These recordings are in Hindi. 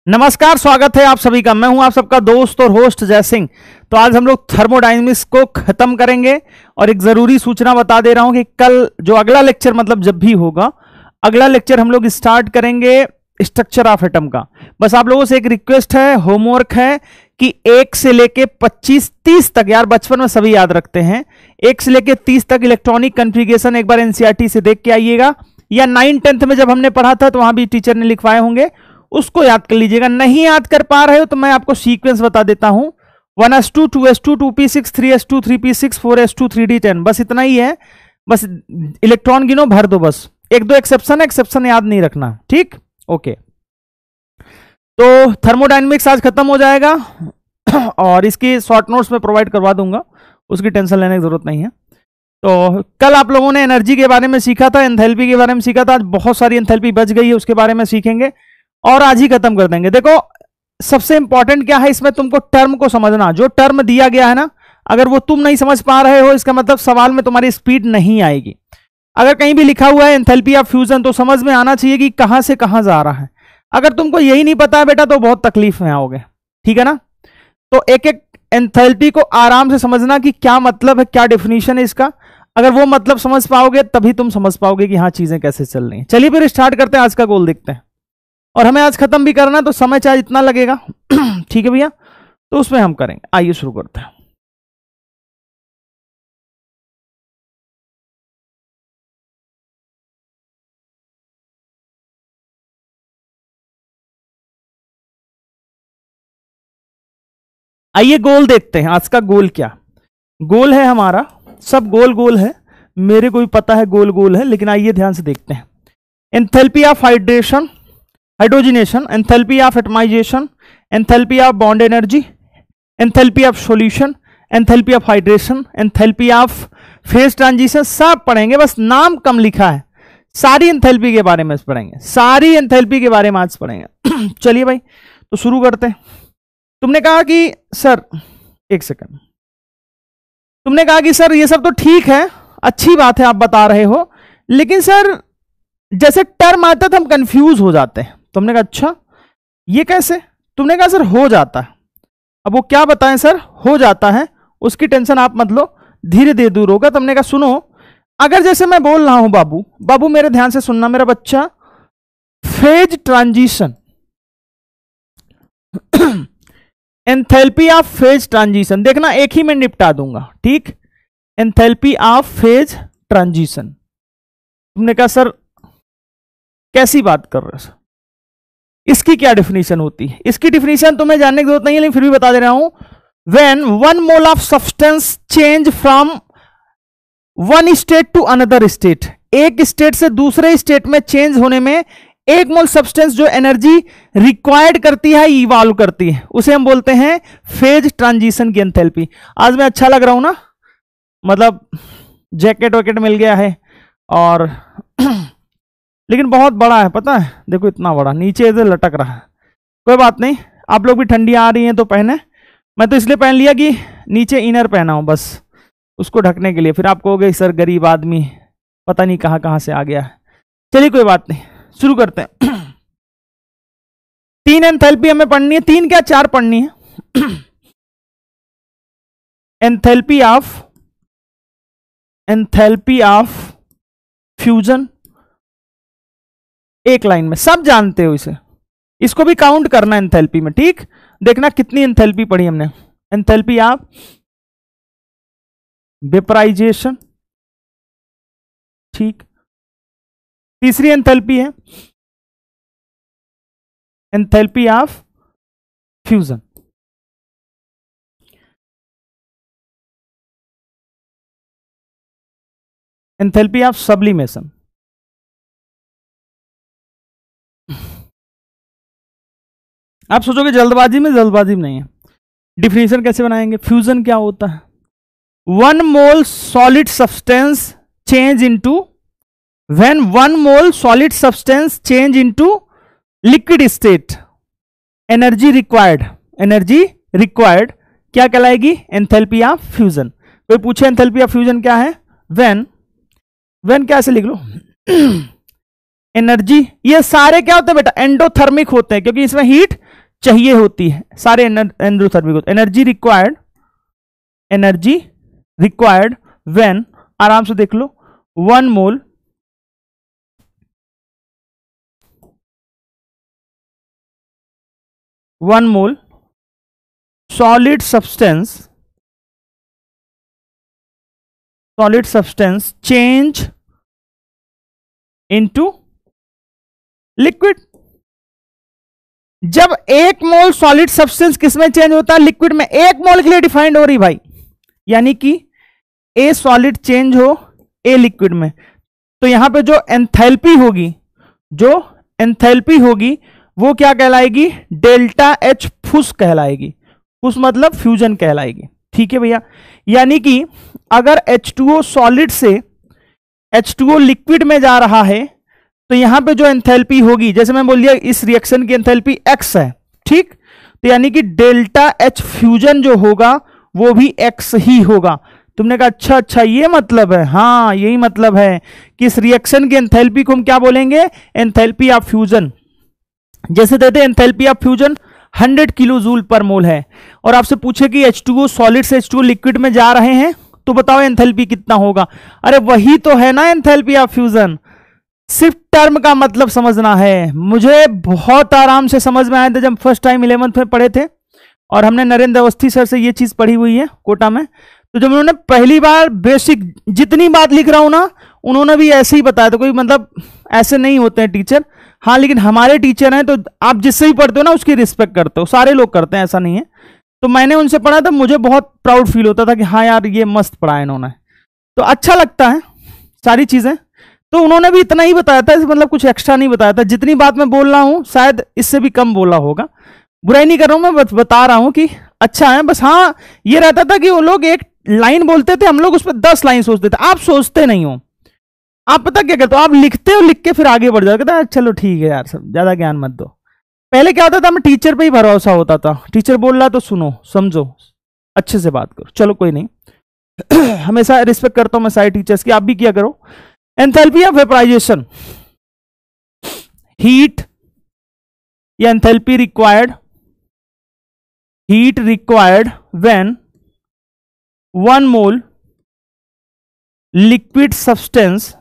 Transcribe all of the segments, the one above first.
नमस्कार, स्वागत है आप सभी का। मैं हूं आप सबका दोस्त और होस्ट जय सिंह। तो आज हम लोग थर्मोडायनेमिक्स को खत्म करेंगे और एक जरूरी सूचना बता दे रहा हूं कि कल जो अगला लेक्चर मतलब जब भी होगा, अगला लेक्चर हम लोग स्टार्ट करेंगे स्ट्रक्चर ऑफ एटम का। बस आप लोगों से एक रिक्वेस्ट है, होमवर्क है कि 1 से लेके 25-30 तक, यार बचपन में सभी याद रखते हैं, 1 से लेके 30 तक इलेक्ट्रॉनिक कॉन्फ़िगरेशन एक बार एनसीईआरटी से देख के आइएगा, या 9-10th में जब हमने पढ़ा था तो वहां भी टीचर ने लिखवाए होंगे, उसको याद कर लीजिएगा। नहीं याद कर पा रहे हो तो मैं आपको सीक्वेंस बता देता हूं, 1s2 2s2 2p6 3s2 3p6 4s2 3d10, बस इतना ही है। बस इलेक्ट्रॉन गिनो, भर दो बस। एक दो एक्सेप्शन है, एक्सेप्शन याद नहीं रखना, ठीक? ओके, तो थर्मोडायनेमिक्स आज खत्म हो जाएगा और इसकी शॉर्ट नोट्स में प्रोवाइड करवा दूंगा, उसकी टेंशन लेने की जरूरत नहीं है। तो कल आप लोगों ने एनर्जी के बारे में सीखा था, एंथैल्पी के बारे में सीखा था, आज बहुत सारी एंथैल्पी बच गई है, उसके बारे में सीखेंगे और आज ही खत्म कर देंगे। देखो सबसे इंपॉर्टेंट क्या है इसमें, तुमको टर्म को समझना। जो टर्म दिया गया है ना, अगर वो तुम नहीं समझ पा रहे हो, इसका मतलब सवाल में तुम्हारी स्पीड नहीं आएगी। अगर कहीं भी लिखा हुआ है एंथैल्पी ऑफ फ्यूजन, तो समझ में आना चाहिए कि कहां से कहां जा रहा है। अगर तुमको यही नहीं पता है बेटा, तो बहुत तकलीफ में आओगे, ठीक है ना? तो एक एक एंथैल्पी को आराम से समझना कि क्या मतलब है, क्या डेफिनेशन है इसका। अगर वो मतलब समझ पाओगे तभी तुम समझ पाओगे कि हाँ चीजें कैसे चल रही हैं। चलिए फिर स्टार्ट करते हैं, आज का गोल देखते हैं। और हमें आज खत्म भी करना, तो समय चाहे इतना लगेगा ठीक है भैया, तो उसमें हम करेंगे। आइए शुरू करते हैं। आइए गोल देखते हैं। आज का गोल क्या गोल है हमारा, सब गोल गोल है, मेरे को भी पता है गोल गोल है, लेकिन आइए ध्यान से देखते हैं। Enthalpy of hydration, hydrogenation, enthalpy of atomization, enthalpy of bond energy, enthalpy of solution, enthalpy of hydration, enthalpy of phase transition, सब पढ़ेंगे। बस नाम कम लिखा है, सारी एंथैल्पी के बारे में पढ़ेंगे, सारी एंथैल्पी के बारे में आज पढ़ेंगे चलिए भाई, तो शुरू करते हैं। तुमने कहा कि सर, एक सेकंड, तुमने कहा कि सर ये सब तो ठीक है, अच्छी बात है आप बता रहे हो, लेकिन सर जैसे टर्म आता है तो हम कंफ्यूज हो जाते हैं। तुमने कहा अच्छा ये कैसे? तुमने कहा सर हो जाता है। अब वो क्या बताएं सर? हो जाता है, उसकी टेंशन आप मत लो, धीरे धीरे दूर होगा। तुमने कहा सुनो, अगर जैसे मैं बोल रहा हूं, बाबू बाबू मेरे ध्यान से सुनना मेरा बच्चा, phase transition enthalpy of phase transition, देखना एक ही में निपटा दूंगा, ठीक? Enthalpy of phase transition. तुमने कहा सर कैसी बात कर रहे हो सर, इसकी क्या डेफिनेशन होती है? इसकी डेफिनेशन तुम्हें जानने की जरूरत नहीं है, लेकिन फिर भी बता दे रहा हूं। When 1 mole of substance change from one state to another state, एक स्टेट से दूसरे स्टेट में चेंज होने में 1 मोल सब्सटेंस जो एनर्जी रिक्वायर्ड करती है, इवॉल्व करती है, उसे हम बोलते हैं फेज ट्रांजिशन की एंथैल्पी। आज मैं अच्छा लग रहा हूं ना, मतलब जैकेट वैकेट मिल गया है और लेकिन बहुत बड़ा है, पता है? देखो इतना बड़ा, नीचे इधर लटक रहा है। कोई बात नहीं, आप लोग भी ठंडियां आ रही हैं तो पहने, मैं तो इसलिए पहन लिया कि नीचे इनर पहना हूं बस उसको ढकने के लिए। फिर आप कहोगे सर गरीब आदमी पता नहीं कहां कहां से आ गया है। चलिए कोई बात नहीं, शुरू करते हैं 3 एंथैल्पी हमें पढ़नी है, 3 क्या 4 पढ़नी है एंथैल्पी ऑफ फ्यूजन, एक लाइन में, सब जानते हो इसे, इसको भी काउंट करना एंथैल्पी में, ठीक? देखना कितनी एंथैल्पी पढ़ी हमने। एंथैल्पी ऑफ वेपराइजेशन, ठीक? तीसरी एंथैल्पी है enthalpy of fusion. Enthalpy of sublimation, आप सोचोगे जल्दबाजी में नहीं है। डिफिनेशन कैसे बनाएंगे? फ्यूजन क्या होता है? 1 mole solid substance change into, when 1 mole solid substance change into liquid state, energy required क्या कहलाएगी? Enthalpy of fusion. कोई पूछे एंथैल्पी ऑफ फ्यूजन क्या है? व्हेन क्या ऐसे लिख लो एनर्जी, ये सारे क्या होते हैं बेटा? एंडोथर्मिक होते हैं, क्योंकि इसमें हीट चाहिए होती है सारे एंडोथर्मिक होते। एनर्जी रिक्वायर्ड व्हेन, आराम से देख लो, 1 mole solid substance change into liquid. जब 1 मोल सॉलिड सब्सटेंस किसमें चेंज होता है? लिक्विड में। 1 मोल के लिए डिफाइंड हो रही भाई, यानी कि ए सॉलिड चेंज हो ए लिक्विड में, तो यहां पे जो एंथैल्पी होगी वो क्या कहलाएगी? डेल्टा एच फुस कहलाएगी। फुस मतलब फ्यूजन कहलाएगी। ठीक है भैया, यानी कि अगर H2O सॉलिड से H2O लिक्विड में जा रहा है तो यहां पे जो एंथैल्पी होगी, जैसे मैं बोल दिया इस रिएक्शन की एंथैल्पी x है, ठीक, तो यानी कि डेल्टा एच फ्यूजन जो होगा वो भी x ही होगा। तुमने कहा अच्छा ये मतलब है? हाँ, यही मतलब है कि इस रिएक्शन की एंथैल्पी को हम क्या बोलेंगे? Enthalpy of fusion. जैसे देते enthalpy of fusion 100 kilo joule per mole है, और आपसे पूछे कि H2O सॉलिड से H2O लिक्विड में जा रहे हैं तो बताओ एंथैल्पी कितना होगा। अरे वही तो है ना एंथैल्पी ऑफ फ्यूजन, सिर्फ टर्म का मतलब समझना है। मुझे बहुत आराम से समझ में आया था जब फर्स्ट टाइम 11th में पढ़े थे, और हमने नरेंद्र अवस्थी सर से ये चीज पढ़ी हुई है कोटा में। तो जब उन्होंने पहली बार बेसिक जितनी बात लिख रहा हूं ना, उन्होंने भी ऐसे ही बताया था। कोई मतलब ऐसे नहीं होते हैं टीचर, हाँ, लेकिन हमारे टीचर हैं तो आप जिससे भी पढ़ते हो ना उसकी रिस्पेक्ट करते हो, सारे लोग करते हैं, ऐसा नहीं है। तो मैंने उनसे पढ़ा था, मुझे बहुत प्राउड फील होता था कि हाँ यार ये मस्त पढ़ाया इन्होंने, तो अच्छा लगता है सारी चीजें। तो उन्होंने भी इतना ही बताया था, मतलब कुछ एक्स्ट्रा नहीं बताया था। जितनी बात मैं बोल रहा हूं शायद इससे भी कम बोला होगा, बुराई नहीं कर रहा हूं, मैं बता रहा हूं कि अच्छा है। बस हाँ ये रहता था कि वो लोग एक लाइन बोलते थे, हम लोग उस पर 10 लाइन सोचते थे। आप सोचते नहीं हो, आप पता क्या करते हो? आप लिखते हो, लिख के फिर आगे बढ़ जाओ, कहते हैं चलो ठीक है यार, सब ज्यादा ज्ञान मत दो। पहले क्या होता था, हमें टीचर पे ही भरोसा होता था, टीचर बोल रहा तो सुनो, समझो, अच्छे से बात करो। चलो कोई नहीं, हमेशा रिस्पेक्ट करता हूं मैं सारे टीचर्स की, आप भी किया करो। एंथैल्पी ऑफ वेपराइजेशन, हीट या enthalpy required, heat required when 1 mole liquid substance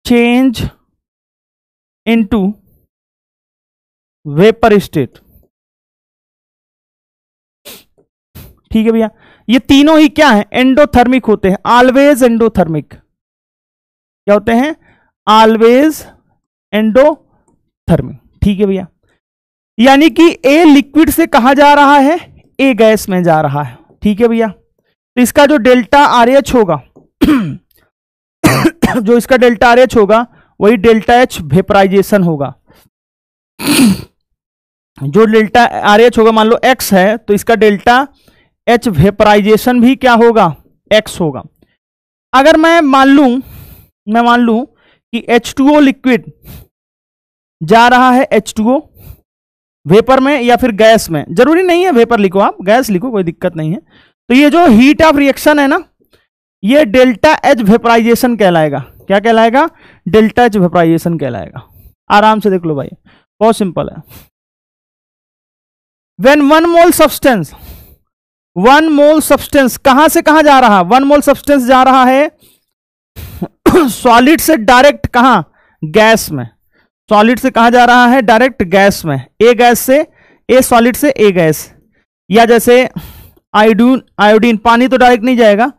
change into vapour state. ठीक है भैया, ये तीनों ही क्या है? एंडोथर्मिक होते हैं, ऑलवेज एंडोथर्मिक। क्या होते हैं? Always endothermic. ठीक है भैया, यानी कि ए लिक्विड से कहा जा रहा है? ए गैस में जा रहा है। ठीक है भैया, तो इसका जो डेल्टा RH होगा जो इसका डेल्टा RH होगा वही डेल्टा H वेपराइजेशन होगा। जो डेल्टा RH होगा, मान लो X है, तो इसका डेल्टा H वेपराइजेशन भी क्या होगा? X होगा। अगर मैं मान लूं कि H2O लिक्विड जा रहा है H2O वेपर में या फिर गैस में, जरूरी नहीं है वेपर लिखो, आप गैस लिखो, कोई दिक्कत नहीं है। तो ये जो हीट ऑफ रिएक्शन है ना, ये डेल्टा H वेपराइजेशन कहलाएगा। क्या कहलाएगा? डेल्टा H वेपराइजेशन कहलाएगा। आराम से देख लो भाई, बहुत सिंपल है। व्हेन 1 मोल सब्सटेंस कहां से कहां जा रहा? 1 मोल सब्सटेंस जा रहा है सॉलिड से डायरेक्ट कहां? गैस में। सॉलिड से कहां जा रहा है? डायरेक्ट गैस में। ए गैस से, ए सॉलिड से ए गैस, या जैसे आयोडीन, पानी तो डायरेक्ट नहीं जाएगा,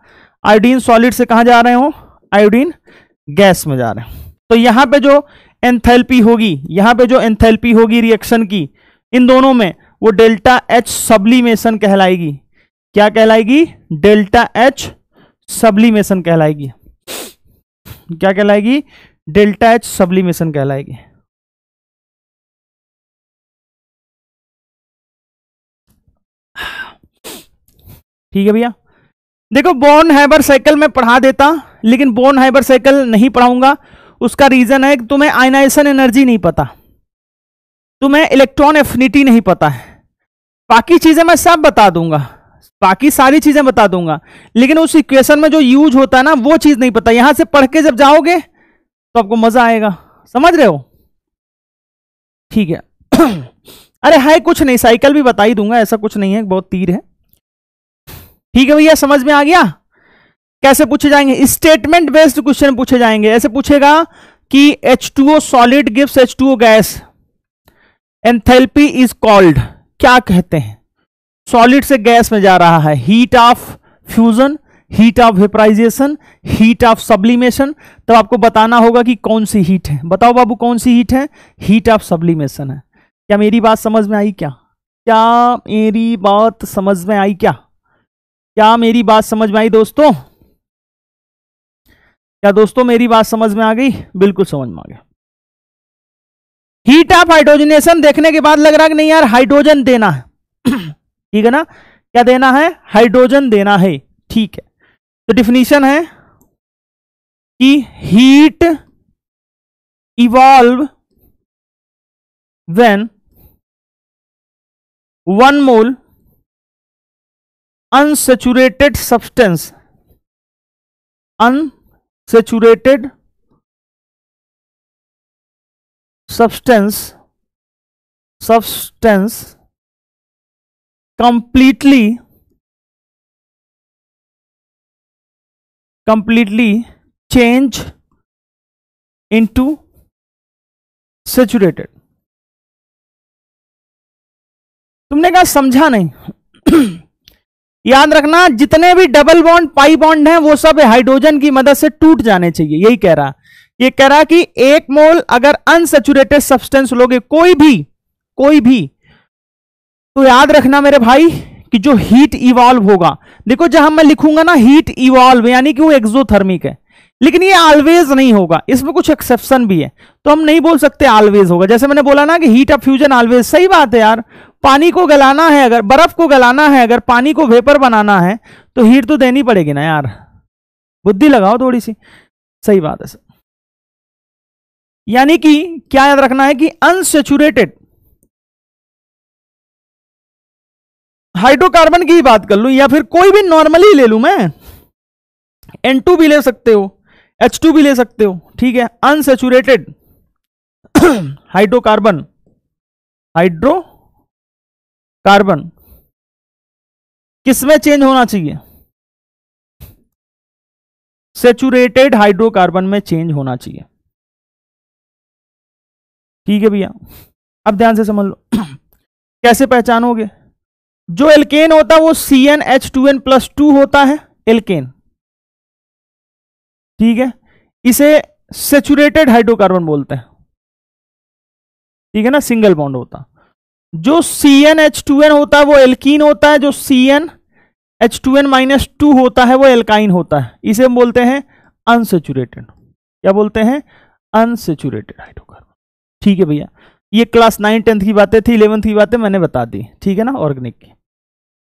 आयोडीन सॉलिड से कहां जा रहे हो? आयोडीन गैस में जा रहे हैं। तो यहां पे जो एंथैल्पी होगी, रिएक्शन की, इन दोनों में, वो डेल्टा H सब्लिमेशन कहलाएगी। क्या कहलाएगी? डेल्टा H सब्लिमेशन कहलाएगी। क्या कहलाएगी? डेल्टा H सब्लिमेशन कहलाएगी। ठीक है भैया, देखो बोर्न हाइबर साइकिल में पढ़ा देता, लेकिन बोर्न हाइबर साइकिल नहीं पढ़ाऊंगा। उसका रीजन है कि तुम्हें आयनाइजेशन एनर्जी नहीं पता, तुम्हें इलेक्ट्रॉन एफिनिटी नहीं पता है। बाकी चीजें मैं सब बता दूंगा, बाकी सारी चीजें बता दूंगा, लेकिन उस इक्वेशन में जो यूज होता है ना, वो चीज नहीं पता। यहां से पढ़ के जब जाओगे तो आपको मजा आएगा, समझ रहे हो? ठीक है। अरे है कुछ नहीं, साइकिल भी बता ही दूंगा, ऐसा कुछ नहीं है, बहुत तीर है। ठीक है भैया, समझ में आ गया। कैसे पूछे जाएंगे? स्टेटमेंट बेस्ड क्वेश्चन पूछे जाएंगे। ऐसे पूछेगा कि H2O solid gives H2O gas, enthalpy is called, क्या कहते हैं? सॉलिड से गैस में जा रहा है, heat of fusion, heat of vaporization, heat of sublimation. तो आपको बताना होगा कि कौन सी हीट है। बताओ बाबू कौन सी हीट है? हीट ऑफ सब्लिमेशन है। क्या मेरी बात समझ में आई? क्या मेरी बात समझ में आई? क्या मेरी बात समझ में आई दोस्तों? क्या दोस्तों मेरी बात समझ में आ गई? बिल्कुल समझ में आ गया। हीट ऑफ हाइड्रोजनेशन देखने के बाद लग रहा है कि नहीं यार हाइड्रोजन देना है। ठीक है ना? क्या देना है? हाइड्रोजन देना है। ठीक है, तो डिफिनीशन है कि heat evolve when 1 mole unsaturated substance completely change into saturated। तुमने कहा समझा नहीं। याद रखना जितने भी डबल बॉन्ड पाई बॉन्ड हैं वो सब हाइड्रोजन की मदद से टूट जाने चाहिए, यही कह रहा। ये कह रहा कि 1 मोल अगर अनसैचुरेटेड सब्सटेंस लोगे कोई भी, तो याद रखना मेरे भाई कि जो हीट इवॉल्व होगा, देखो जहां मैं लिखूंगा ना हीट इवॉल्व यानी कि वो एक्सोथर्मिक है, लेकिन ये ऑलवेज नहीं होगा, इसमें कुछ एक्सेप्शन भी है। तो हम नहीं बोल सकते ऑलवेज होगा। जैसे मैंने बोला ना कि हीट ऑफ फ्यूजन ऑलवेज, सही बात है यार। पानी को गलाना है, अगर बर्फ को गलाना है, अगर पानी को वेपर बनाना है तो हीट तो देनी पड़ेगी ना यार, बुद्धि लगाओ थोड़ी सी। सही बात है सर। यानी कि क्या याद रखना है कि अनसैचुरेटेड हाइड्रोकार्बन की बात कर लूं या फिर कोई भी नॉर्मली ले लूं मैं, N2 भी ले सकते हो, H2 भी ले सकते हो। ठीक है, अनसैचुरेटेड हाइड्रोकार्बन किसमें चेंज होना चाहिए? सैचुरेटेड हाइड्रोकार्बन में चेंज होना चाहिए। ठीक है भैया, अब ध्यान से समझ लो। कैसे पहचानोगे? जो एल्केन होता है वो CnH2n+2 होता है, एल्केन। ठीक है, इसे सैचुरेटेड हाइड्रोकार्बन बोलते हैं। ठीक है ना, सिंगल बॉन्ड होता। जो CnH2n होता है वो एल्कीन होता है, जो CnH2n-2 होता है वो एल्काइन होता है। इसे हम बोलते हैं अनसैचुरेटेड। क्या बोलते हैं? Unsaturated hydrocarbon. ठीक है भैया, ये क्लास 9 10th की बातें थी, 11th की बातें मैंने बता दी। ठीक है ना, ऑर्गेनिक की।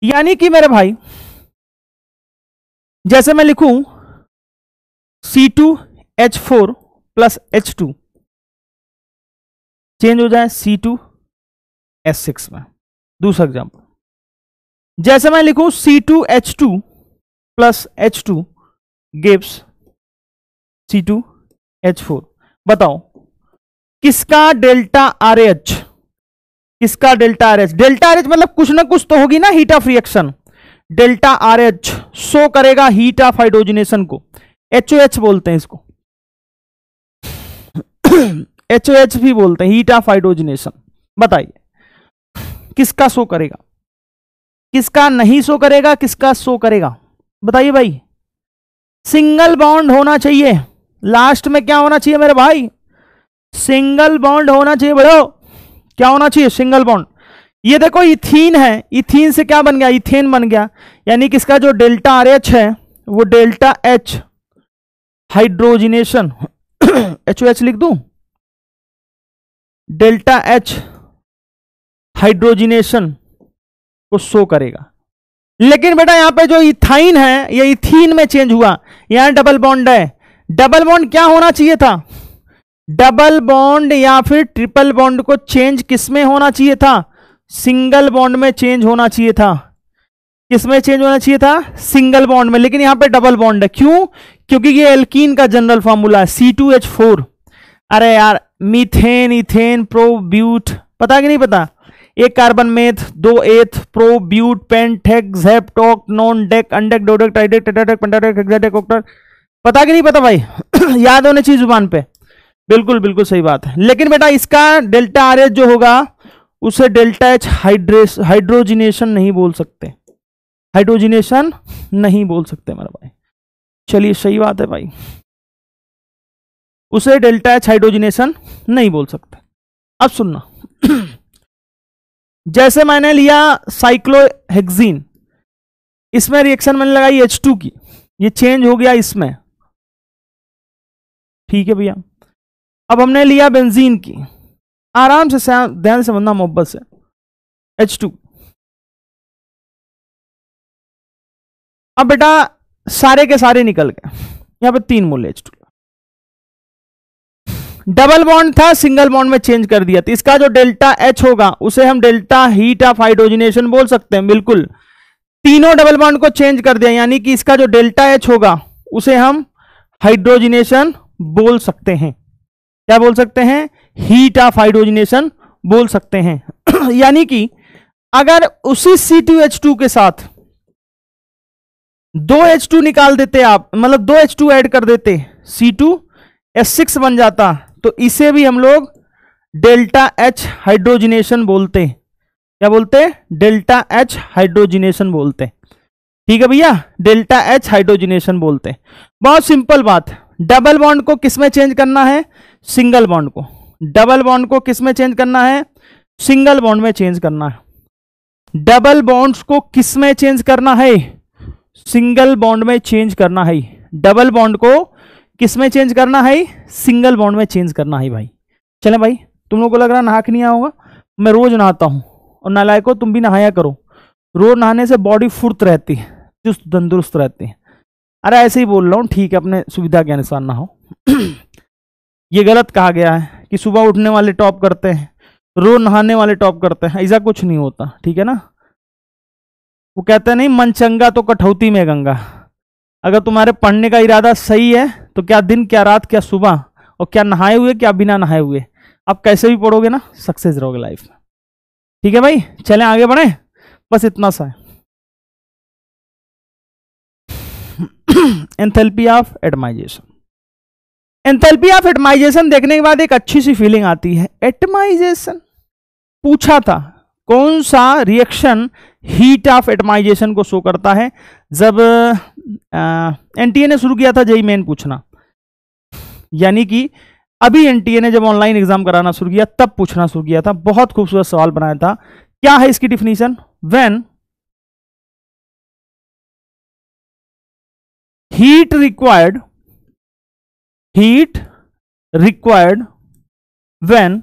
यानी कि मेरे भाई जैसे मैं लिखूं C2H4 + H2 चेंज हो जाए C2H6 में। दूसरा एग्जांपल, जैसे मैं लिखूं C2H2 + H2 गिव्स C2H4। बताओ किसका डेल्टा RH? किसका डेल्टा RH? डेल्टा RH मतलब कुछ ना कुछ तो होगी ना heat of reaction. Delta RH show करेगा हीट ऑफ हाइड्रोजनेशन को, HOH बोलते हैं इसको। HOH भी बोलते हैं, हीट ऑफ हाइड्रोजनेशन। बताइए किसका शो करेगा, किसका नहीं शो करेगा, किसका शो करेगा? बताइए भाई। सिंगल बॉन्ड होना चाहिए, लास्ट में क्या होना चाहिए मेरे भाई? सिंगल बॉन्ड होना चाहिए बड़ो। क्या होना चाहिए? Single bond. ये देखो इथीन है, इथीन से क्या बन गया? इथेन बन गया। यानी किसका जो डेल्टा RH है वो डेल्टा H हाइड्रोजनेशन HOH लिख दूं, डेल्टा H हाइड्रोजनेशन को शो करेगा। लेकिन बेटा यहां पे जो इथाइन है ये इथीन में चेंज हुआ, यहां डबल बॉन्ड है। डबल बॉन्ड क्या होना चाहिए था? डबल बॉन्ड या फिर ट्रिपल बॉन्ड को चेंज किस में होना चाहिए था? सिंगल बॉन्ड में चेंज होना चाहिए था। किसमें चेंज होना चाहिए था? सिंगल बॉन्ड में। लेकिन यहां पे डबल बॉन्ड है। क्यों? क्योंकि ये एल्कीन का जनरल फॉर्मूला है C2H4। अरे यार, मीथेन, इथेन, प्रोब्यूट, पता कि नहीं पता? एक कार्बन मेथ, दो एथ, प्रोब्यूट, पेंटेक, जेप्टोक, non dec, undec, dodec, tridec, tetradec, pentadec, hexadec, ऑक्टेट, पता कि नहीं पता भाई? याद होने चाहिए जुबान पे। बिल्कुल बिल्कुल सही बात है। लेकिन बेटा इसका डेल्टा आर एच जो होगा उसे डेल्टा एच हाइड्रोजिनेशन नहीं बोल सकते, हाइड्रोजिनेशन नहीं बोल सकते मेरा भाई। चलिए सही बात है भाई, उसे डेल्टा एच हाइड्रोजिनेशन नहीं बोल सकते। अब सुनना, जैसे मैंने लिया साइक्लोहेक्सीन, इसमें रिएक्शन मैंने लगाई H2 की, ये चेंज हो गया इसमें, ठीक है भैया। अब हमने लिया बेंजीन की, आराम से ध्यान से समझना, मोहब्बत से, H2। अब बेटा सारे के सारे निकल गए, यहां पे 3 मोल H2, डबल बॉन्ड था, सिंगल बॉन्ड में चेंज कर दिया, तो इसका जो डेल्टा H होगा उसे हम डेल्टा हीट ऑफ हाइड्रोजिनेशन बोल सकते हैं। बिल्कुल, तीनों डबल बॉन्ड को चेंज कर दिया, यानी कि इसका जो डेल्टा H होगा उसे हम हाइड्रोजिनेशन बोल सकते हैं। क्या बोल सकते हैं? हीट ऑफ हाइड्रोजिनेशन बोल सकते हैं। यानी कि अगर उसी C2H2 के साथ 2 H2 निकाल देते आप, मतलब 2 H2 ऐड कर देते, C2H6 बन जाता, तो इसे भी हम लोग डेल्टा H हाइड्रोजिनेशन बोलते। क्या बोलते? डेल्टा H हाइड्रोजिनेशन बोलते। ठीक है भैया, डेल्टा H हाइड्रोजिनेशन बोलते। बहुत सिंपल बात, डबल बॉन्ड को किस में चेंज करना है? सिंगल बॉन्ड को। डबल बॉन्ड को किस में चेंज करना है? सिंगल बॉन्ड में चेंज करना है। डबल बॉन्ड्स को किस में चेंज करना है? सिंगल बॉन्ड में चेंज करना है। डबल बॉन्ड को किस में चेंज करना है? सिंगल बॉन्ड में चेंज करना है भाई। चले भाई, तुम लोग को लग रहा नहा के नहीं आया होगा, मैं रोज नहाता हूं, और नालायको तुम भी नहाया करो। रोज नहाने से बॉडी फुर्त रहती है, चुस्त तंदुरुस्त रहती है। अरे ऐसे ही बोल रहा हूँ, ठीक है, अपने सुविधा के अनुसार नहाओ। ये गलत कहा गया है कि सुबह उठने वाले टॉप करते हैं, रोज नहाने वाले टॉप करते हैं, ऐसा कुछ नहीं होता, ठीक है ना। वो कहते हैं नहीं, मन चंगा तो कठौती में गंगा। अगर तुम्हारे पढ़ने का इरादा सही है तो क्या दिन क्या रात क्या सुबह, और क्या नहाए हुए क्या बिना नहाए हुए, आप कैसे भी पढ़ोगे ना, सक्सेस रहोगे लाइफ में। ठीक है भाई, चलें आगे बढ़े, बस इतना सा है। Enthalpy of atomization. Enthalpy of atomization देखने के बाद एक अच्छी सी फीलिंग आती है। एटमाइजेशन पूछा था, कौन सा रिएक्शन हीट ऑफ एटमाइजेशन को शो करता है? जब एनटीए ने शुरू किया था जेईई मेन पूछना, यानी कि अभी एनटीए ने जब ऑनलाइन एग्जाम कराना शुरू किया तब पूछना शुरू किया था। बहुत खूबसूरत सवाल बनाया था। क्या है इसकी definition? When heat required when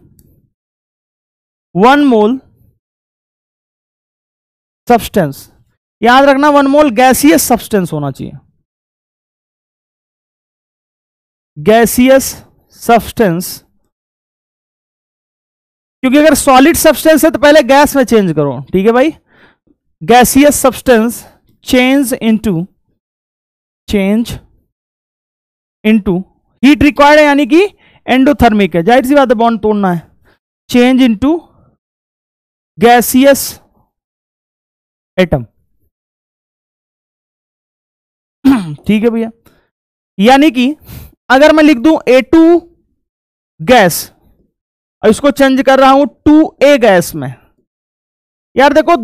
1 mole substance, याद रखना 1 मोल गैसियस सब्सटेंस होना चाहिए, गैसियस सब्सटेंस, क्योंकि अगर सॉलिड सब्सटेंस है तो पहले गैस में चेंज करो, ठीक है भाई। Gaseous substance change into heat required है, यानी कि एंडोथर्मिक है, जाहिर सी बात है, बॉन्ड तोड़ना है। चेंज इनटू गैसियस एटम, ठीक है भैया। यानी कि अगर मैं लिख दूं A2 गैस और इसको चेंज कर रहा हूं 2A गैस में, यार देखो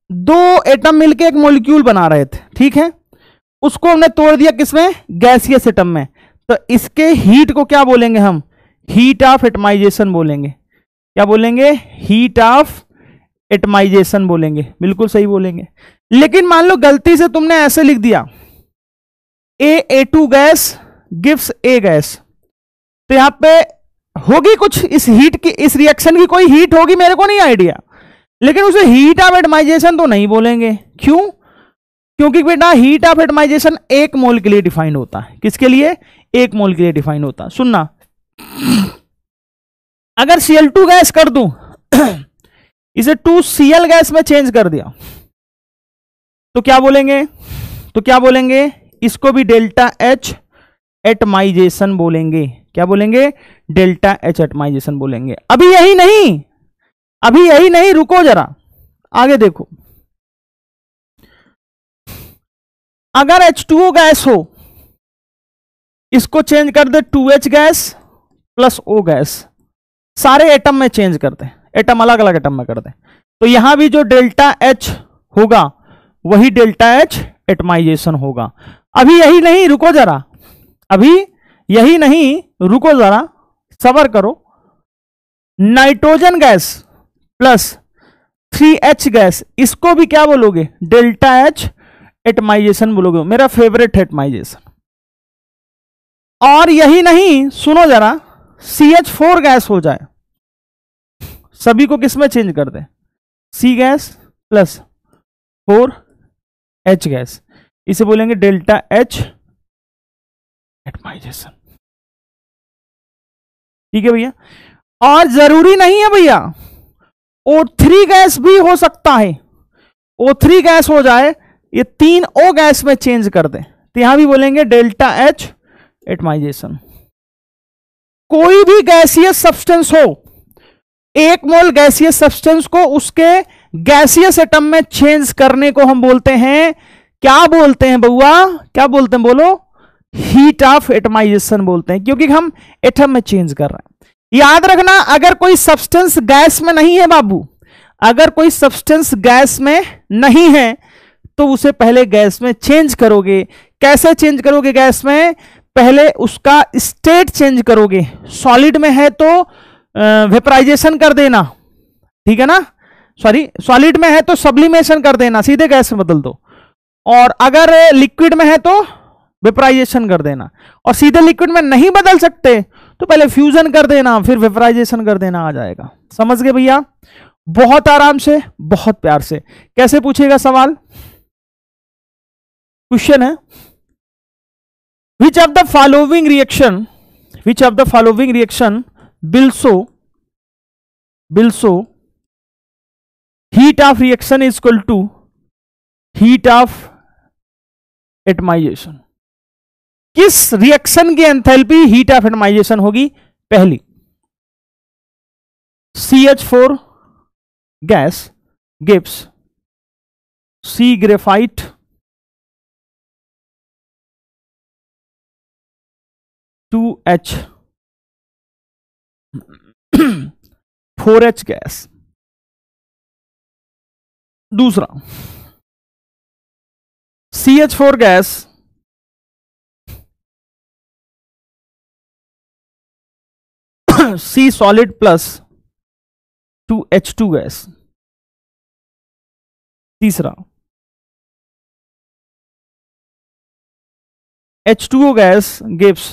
दो एटम मिलके एक मॉलिक्यूल बना रहे थे, ठीक है, उसको हमने तोड़ दिया किसमें? गैसियस एटम में। तो इसके हीट को क्या बोलेंगे हम? हीट ऑफ एटमाइजेशन बोलेंगे। क्या बोलेंगे? हीट ऑफ एटमाइजेशन बोलेंगे, बिल्कुल सही बोलेंगे। लेकिन मान लो गलती से तुमने ऐसे लिख दिया A2 gas gives A gas, तो यहां पे होगी कुछ इस हीट की, इस रिएक्शन की कोई हीट होगी, मेरे को नहीं आइडिया, लेकिन उसे हीट ऑफ एटमाइजेशन तो नहीं बोलेंगे। क्यों? क्योंकि बेटा हीट ऑफ एटमाइजेशन 1 मोल के लिए डिफाइंड होता है। किसके लिए? 1 मोल के लिए डिफाइंड होता है। सुनना, अगर Cl2 गैस कर दूं इसे 2Cl गैस में चेंज कर दिया तो क्या बोलेंगे? इसको भी डेल्टा H एटमाइजेशन बोलेंगे। क्या बोलेंगे? डेल्टा एच एटमाइजेशन बोलेंगे। अभी यही नहीं, अभी यही नहीं, रुको जरा, आगे देखो। अगर H2O गैस हो, इसको चेंज कर दे 2H gas plus O gas, सारे एटम में चेंज कर दे, एटम अलग अलग एटम में कर दे, तो यहां भी जो डेल्टा H होगा वही डेल्टा H एटमाइजेशन होगा। अभी यही नहीं, रुको जरा, अभी यही नहीं, रुको जरा, सबर करो। Nitrogen gas plus 3H gas, इसको भी क्या बोलोगे? डेल्टा H एटमाइजेशन बोलोगे। मेरा फेवरेट है एटमाइजेशन। और यही नहीं, सुनो जरा, CH4 गैस हो जाए, सभी को किस में चेंज कर दे? C gas plus 4H gas, इसे बोलेंगे डेल्टा H एटमाइजेशन। ठीक है भैया। और जरूरी नहीं है भैया, O3 गैस भी हो सकता है। O3 गैस हो जाए, ये 3O गैस में चेंज कर दे, तो यहां भी बोलेंगे डेल्टा H एटमाइजेशन। कोई भी गैसियस सब्सटेंस हो, 1 मोल गैसियस सब्सटेंस को उसके गैसियस एटम में चेंज करने को हम बोलते हैं, क्या बोलते हैं बउआ? क्या बोलते हैं? बोलो। हीट ऑफ एटमाइजेशन बोलते हैं, क्योंकि हम एटम में चेंज कर रहे हैं। याद रखना, अगर कोई सब्सटेंस गैस में नहीं है बाबू, अगर कोई सब्सटेंस गैस में नहीं है तो उसे पहले गैस में चेंज करोगे। कैसे चेंज करोगे? गैस में पहले उसका स्टेट चेंज करोगे। सॉलिड में है तो वेपराइजेशन कर देना, ठीक है ना, सॉरी, सॉलिड में है तो सब्लिमेशन कर देना, सीधे गैस में बदल दो। और अगर लिक्विड में है तो वेपराइजेशन कर देना। और सीधे लिक्विड में नहीं बदल सकते तो पहले फ्यूजन कर देना, फिर वेपराइजेशन कर देना, आ जाएगा। समझ गए भैया? बहुत आराम से, बहुत प्यार से। कैसे पूछेगा सवाल? क्वेश्चन है, which of the following reaction will show heat of reaction is equal to heat of atomization? किस रिएक्शन की एंथैल्पी हीट ऑफ एटमाइजेशन होगी? पहली, CH4 gas gives C graphite 2H 4H gas. दूसरा, CH4 gas C solid plus 2H2 gas. तीसरा, H2O gas gives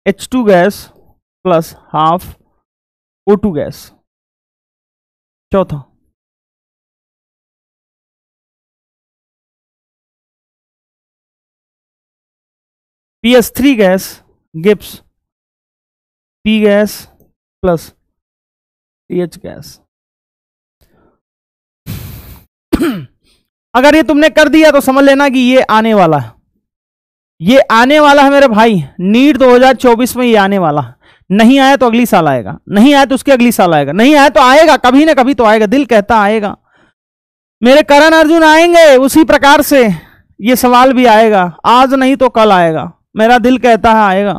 H2 gas plus half O2 gas. चौथा, PS3 gas gives P gas plus TH gas. अगर ये तुमने कर दिया तो समझ लेना कि ये आने वाला है, ये आने वाला है मेरे भाई। नीट 2024 में ये आने वाला है। नहीं आया तो अगली साल आएगा, नहीं आया तो उसके अगली साल आएगा, नहीं आया तो आएगा, कभी ना कभी तो आएगा। दिल कहता आएगा, मेरे करण अर्जुन आएंगे, उसी प्रकार से ये सवाल भी आएगा। आज नहीं तो कल आएगा, मेरा दिल कहता है आएगा,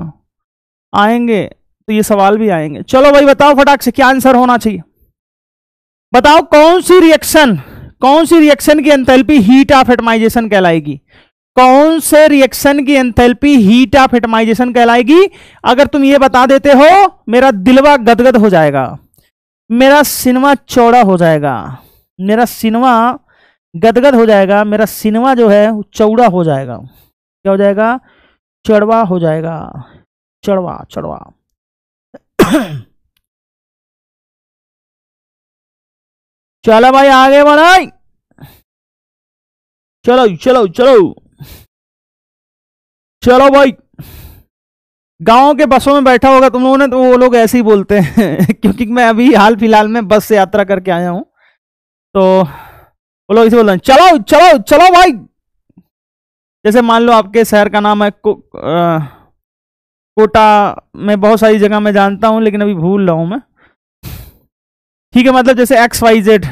आएंगे तो ये सवाल भी आएंगे। चलो भाई बताओ फटाक से क्या आंसर होना चाहिए? बताओ कौन सी रिएक्शन की एंथैल्पी हीट ऑफ एटमाइजेशन कहलाएगी? कौन से रिएक्शन की एंथैल्पी हीट ऑफ एटमाइजेशन कहलाएगी? अगर तुम ये बता देते हो मेरा दिलवा गदगद हो जाएगा, मेरा सिनेमा चौड़ा हो जाएगा, मेरा सिनेमा गदगद हो जाएगा, मेरा सिनेमा जो है चौड़ा हो जाएगा। क्या हो जाएगा? चढ़वा हो जाएगा, चढ़वा चढ़वा। चलो भाई आगे बढ़ाई, चलो चलो चलो चलो भाई। गांव के बसों में बैठा होगा तुम लोगों ने, तो वो लोग ऐसे ही बोलते हैं क्योंकि मैं अभी हाल फिलहाल में बस से यात्रा करके आया हूं, तो वो लोग इसे बोल रहे हैं चलो चलो चलो भाई, जैसे मान लो आपके शहर का नाम है कोटा, में बहुत सारी जगह मैं जानता हूं लेकिन अभी भूल रहा हूं मैं, ठीक है, मतलब जैसे XYZ,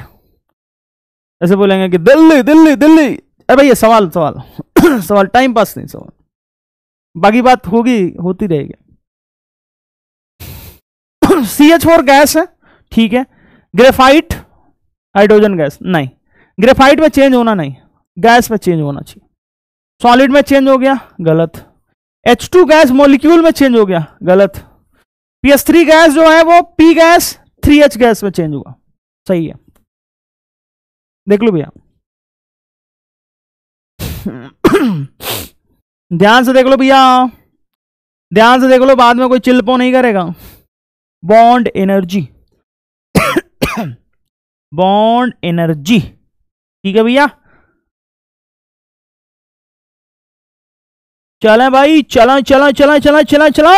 ऐसे बोलेंगे कि दिल्ली दिल्ली दिल्ली। अरे भैया सवाल सवाल सवाल, टाइम पास नहीं सवाल, बाकी बात होगी, होती रहेगी। CH4 गैस है, ठीक है। ग्रेफाइट हाइड्रोजन गैस, नहीं, ग्रेफाइट में चेंज होना नहीं, गैस में चेंज होना चाहिए। सॉलिड में चेंज हो गया, गलत। H2 गैस मॉलिक्यूल में चेंज हो गया, गलत। PS3 गैस जो है वो P गैस 3H गैस में चेंज हुआ, सही है। देख लो भैया ध्यान से देख लो भैया, ध्यान से देख लो, बाद में कोई चिल्पो नहीं करेगा। बॉन्ड एनर्जी बॉन्ड एनर्जी, ठीक है भैया। चलें भाई, चला चला चला चला चला चला,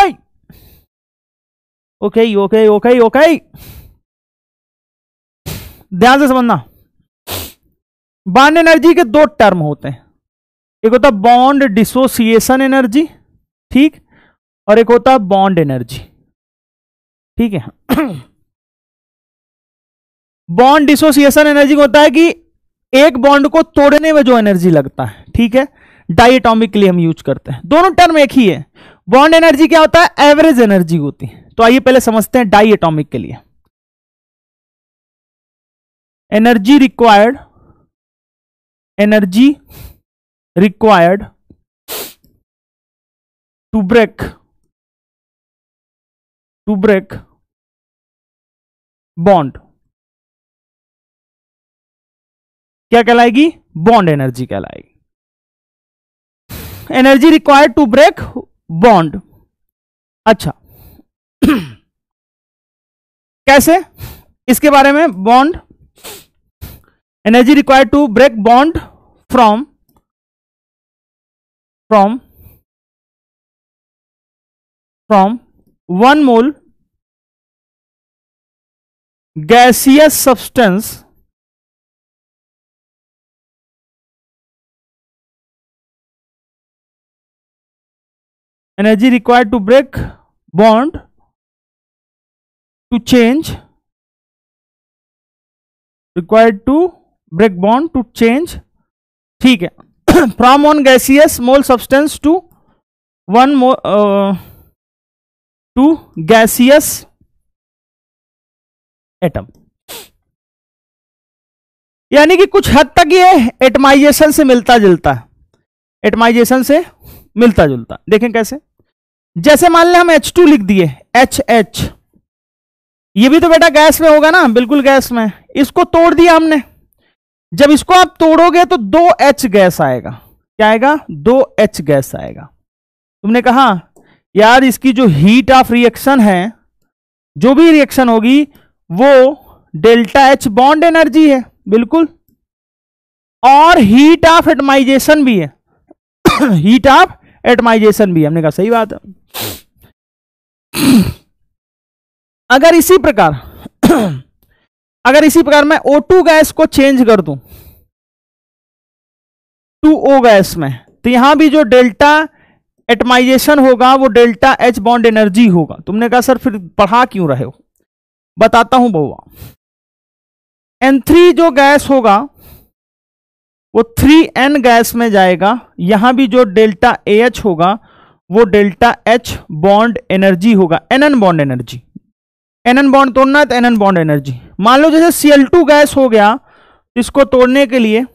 ओके ओके ओके ओके, ध्यान से समझना। बॉन्ड एनर्जी के दो टर्म होते हैं, एक होता है बॉन्ड डिसोसिएशन एनर्जी, ठीक, और एक होता है बॉन्ड एनर्जी, ठीक है। बॉन्ड डिसोसिएशन एनर्जी होता है कि एक बॉन्ड को तोड़ने में जो एनर्जी लगता है, ठीक है, डाई एटॉमिक के लिए हम यूज करते हैं, दोनों टर्म एक ही है। बॉन्ड एनर्जी क्या होता है, एवरेज एनर्जी होती है। तो आइए पहले समझते हैं डाई एटॉमिक के लिए। Energy required to break bond क्या कहलाएगी, बॉन्ड एनर्जी कहलाएगी। Energy required to break bond, अच्छा कैसे, इसके बारे में। Bond energy required to break bond from 1 mole gaseous substance energy required to break bond to change ठीक है, from 1 gaseous mole substance to 1 to gaseous atom, यानी कि कुछ हद तक ये एटमाइजेशन से मिलता जुलता है, एटमाइजेशन से मिलता जुलता। देखें कैसे, जैसे मान लें हम H2 लिख दिए, HH, ये भी तो बेटा गैस में होगा ना, बिल्कुल गैस में। इसको तोड़ दिया हमने, जब इसको आप तोड़ोगे तो 2H गैस आएगा, क्या आएगा, 2H गैस आएगा। तुमने कहा यार इसकी जो हीट ऑफ रिएक्शन है, जो भी रिएक्शन होगी वो डेल्टा H बॉन्ड एनर्जी है, बिल्कुल, और हीट ऑफ एटमाइजेशन भी है हीट ऑफ एटमाइजेशन भी। हमने कहा सही बात है। अगर इसी प्रकार मैं O2 गैस को चेंज कर दूं 2O गैस में, तो यहां भी जो डेल्टा एटमाइजेशन होगा वो डेल्टा H बॉन्ड एनर्जी होगा। तुमने कहा सर फिर पढ़ा क्यों रहे हो, बताता हूं बहुआ। N3 जो गैस होगा वो 3N गैस में जाएगा, यहां भी जो डेल्टा AH होगा वो डेल्टा H बॉन्ड एनर्जी होगा, NN bond energy. NN bond तोड़ना है तो NN बॉन्ड एनर्जी। मान लो जैसे Cl2 गैस हो गया, इसको तोड़ने के लिए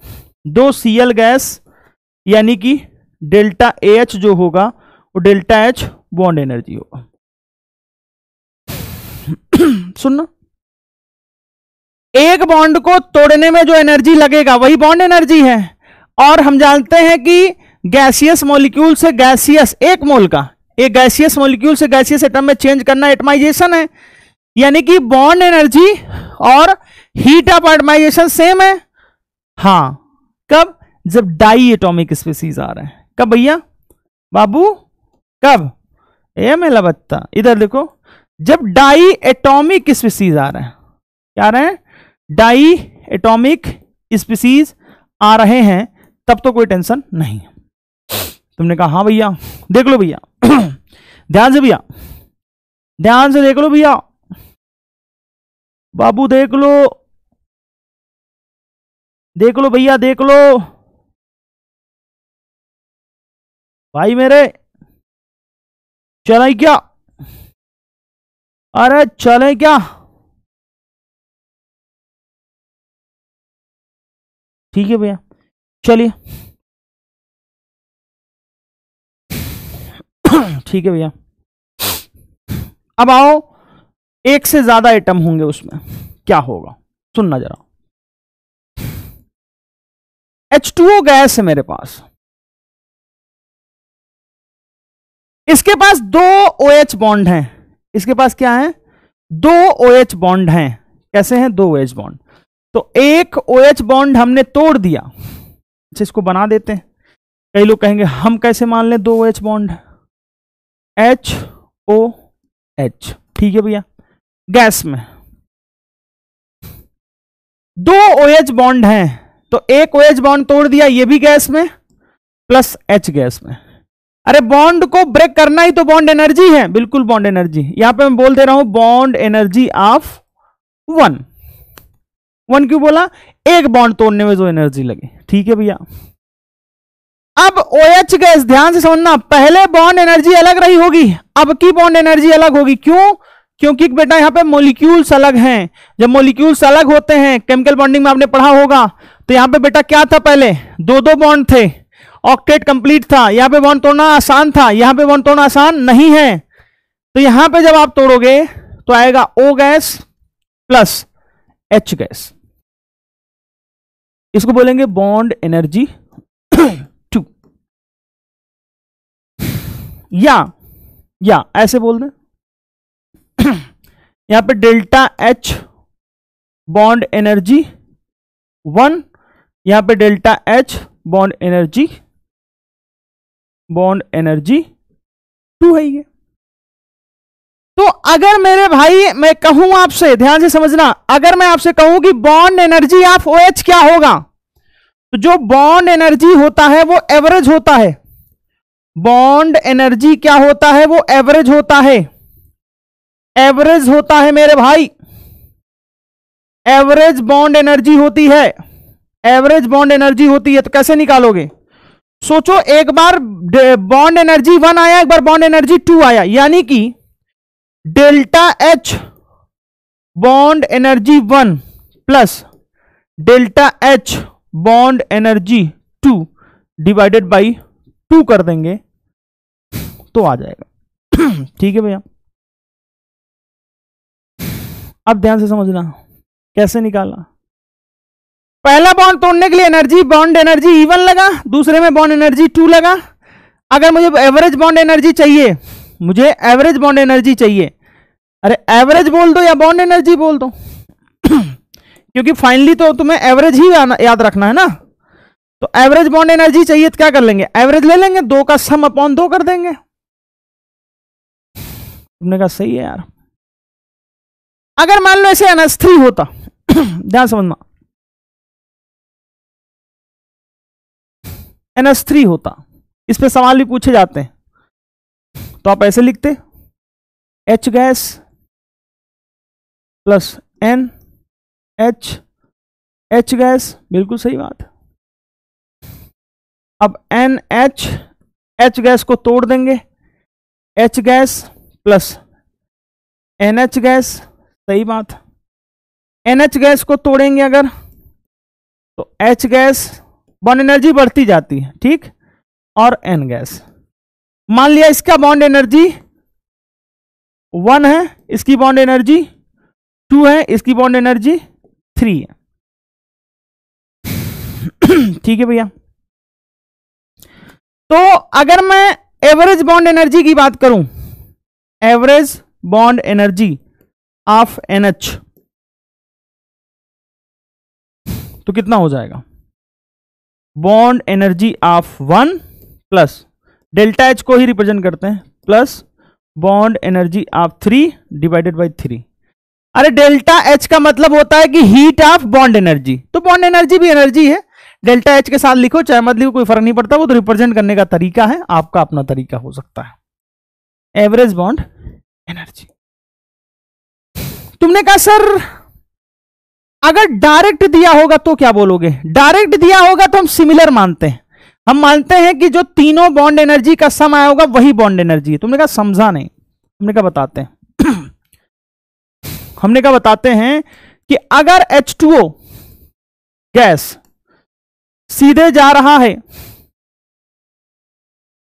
2 Cl गैस, यानी कि डेल्टा AH जो होगा वो डेल्टा H बॉन्ड एनर्जी होगा। सुनना, एक बॉन्ड को तोड़ने में जो एनर्जी लगेगा वही बॉन्ड एनर्जी है। और हम जानते हैं कि गैसियस मॉलिक्यूल से गैसियस, एक मोल का एक गैसियस मॉलिक्यूल से गैसियस एटम में चेंज करना एटमाइजेशन है, यानी कि बॉन्ड एनर्जी और हीट ऑफ एटमाइजेशन सेम है। हां, कब, जब डाई एटॉमिक स्पीसीज आ रहे हैं। कब भैया बाबू, कब, ए मेला बत्ता, इधर देखो, जब डाई एटॉमिक स्पीसीज आ रहे हैं, क्या आ रहे हैं, डाई एटॉमिक स्पीसीज आ रहे हैं, तब तो कोई टेंशन नहीं है। तुमने कहा हाँ भैया, देख लो भैया ध्यान से भैया, ध्यान से देख लो भैया, बाबू देख लो, देख लो भैया, देख लो भाई मेरे, चले क्या? अरे चले क्या? ठीक है भैया, चलिए ठीक है भैया। अब आओ, एक से ज्यादा आइटम होंगे उसमें, क्या होगा सुनना जरा। H2O गैस है मेरे पास, इसके पास दो OH बॉन्ड हैं, इसके पास क्या है? दो OH बॉन्ड हैं। कैसे हैं? दो OH बॉन्ड। तो एक OH बॉन्ड हमने तोड़ दिया, अच्छा इसको बना देते हैं। कई लोग कहेंगे हम कैसे मान लें दो OH बॉन्ड? HOH, ठीक है भैया। गैस में दो OH बॉन्ड हैं, तो एक OH बॉन्ड तोड़ दिया, ये भी गैस में, प्लस H गैस में। अरे बॉन्ड को ब्रेक करना ही तो बॉन्ड एनर्जी है, बिल्कुल बॉन्ड एनर्जी। यहां पे मैं बोल दे रहा हूं बॉन्ड एनर्जी ऑफ 1। 1 क्यों बोला? एक बॉन्ड तोड़ने में जो एनर्जी लगे, ठीक है भैया। अब OH गैस ध्यान से समझना, पहले बॉन्ड एनर्जी अलग रही होगी, अब की बॉन्ड एनर्जी अलग होगी। क्यों? क्योंकि बेटा यहां पे मॉलिक्यूल्स अलग हैं। जब मॉलिक्यूल्स अलग होते हैं, केमिकल बॉन्डिंग में आपने पढ़ा होगा, तो यहां पे बेटा क्या था? पहले दो दो बॉन्ड थे, ऑक्टेट कंप्लीट था। यहां पे बॉन्ड तोड़ना आसान था, यहां पे बॉन्ड तोड़ना आसान नहीं है। तो यहां पे जब आप तोड़ोगे तो आएगा O gas plus H gas, इसको बोलेंगे बॉन्ड एनर्जी 2। या ऐसे बोल दें, यहां पे डेल्टा H बॉन्ड एनर्जी 1, यहां पे डेल्टा H बॉन्ड एनर्जी 2 है ये। तो अगर मेरे भाई मैं कहूं आपसे, ध्यान से समझना, अगर मैं आपसे कहूं कि बॉन्ड एनर्जी ऑफ OH क्या होगा, तो जो बॉन्ड एनर्जी होता है वो एवरेज होता है। बॉन्ड एनर्जी क्या होता है? वो एवरेज होता है, एवरेज होता है मेरे भाई, एवरेज बॉन्ड एनर्जी होती है, एवरेज बॉन्ड एनर्जी होती है। तो कैसे निकालोगे? सोचो, एक बार बॉन्ड एनर्जी 1 आया, एक बार बॉन्ड एनर्जी 2 आया, यानी कि delta H bond energy 1 plus delta H bond energy 2 divided by 2 कर देंगे तो आ जाएगा। ठीक है भैया, अब ध्यान से समझना कैसे निकालना। पहला बॉन्ड तोड़ने के लिए एनर्जी, बॉन्ड एनर्जी E1 लगा, दूसरे में बॉन्ड एनर्जी 2 लगा। अगर मुझे एवरेज बॉन्ड एनर्जी चाहिए, मुझे एवरेज बॉन्ड एनर्जी चाहिए, अरे एवरेज बोल दो या बॉन्ड एनर्जी बोल दो क्योंकि फाइनली तो तुम्हें एवरेज ही याद रखना है ना। तो एवरेज बॉन्ड एनर्जी चाहिए तो क्या कर लेंगे? एवरेज ले लेंगे, 2 का सम अपॉन 2 कर देंगे। तुमने कहा सही है यार। अगर मान लो ऐसे NH3 होता ध्यान समझना, NH3 होता, इस पे सवाल भी पूछे जाते हैं, तो आप ऐसे लिखते H gas plus NH, H gas, बिल्कुल सही बात। अब NH, H गैस को तोड़ देंगे, H gas plus NH gas, सही बात। NH गैस को तोड़ेंगे अगर, तो H गैस बॉन्ड एनर्जी बढ़ती जाती है, ठीक, और N गैस। मान लिया इसका बॉन्ड एनर्जी 1 है, इसकी बॉन्ड एनर्जी 2 है, इसकी बॉन्ड एनर्जी 3 है। ठीक है भैया। तो अगर मैं एवरेज बॉन्ड एनर्जी की बात करूं, average bond energy of NH, तो कितना हो जाएगा? Bond energy of 1 plus delta H को ही रिप्रेजेंट करते हैं, plus bond energy of 3 divided by 3। अरे डेल्टा H का मतलब होता है कि हीट ऑफ बॉन्ड एनर्जी, तो बॉन्ड एनर्जी भी एनर्जी है। डेल्टा एच के साथ लिखो चाहे मत लिखो, कोई फर्क नहीं पड़ता, वो तो रिप्रेजेंट करने का तरीका है, आपका अपना तरीका हो सकता है। Average bond energy. तुमने कहा सर अगर डायरेक्ट दिया होगा तो क्या बोलोगे? डायरेक्ट दिया होगा तो हम सिमिलर मानते हैं, हम मानते हैं कि जो तीनों बॉन्ड एनर्जी का सम आया होगा वही बॉन्ड एनर्जी है। तुमने कहा समझा नहीं, हमने कहा बताते हैं हमने कहा बताते हैं कि अगर H2O गैस सीधे जा रहा है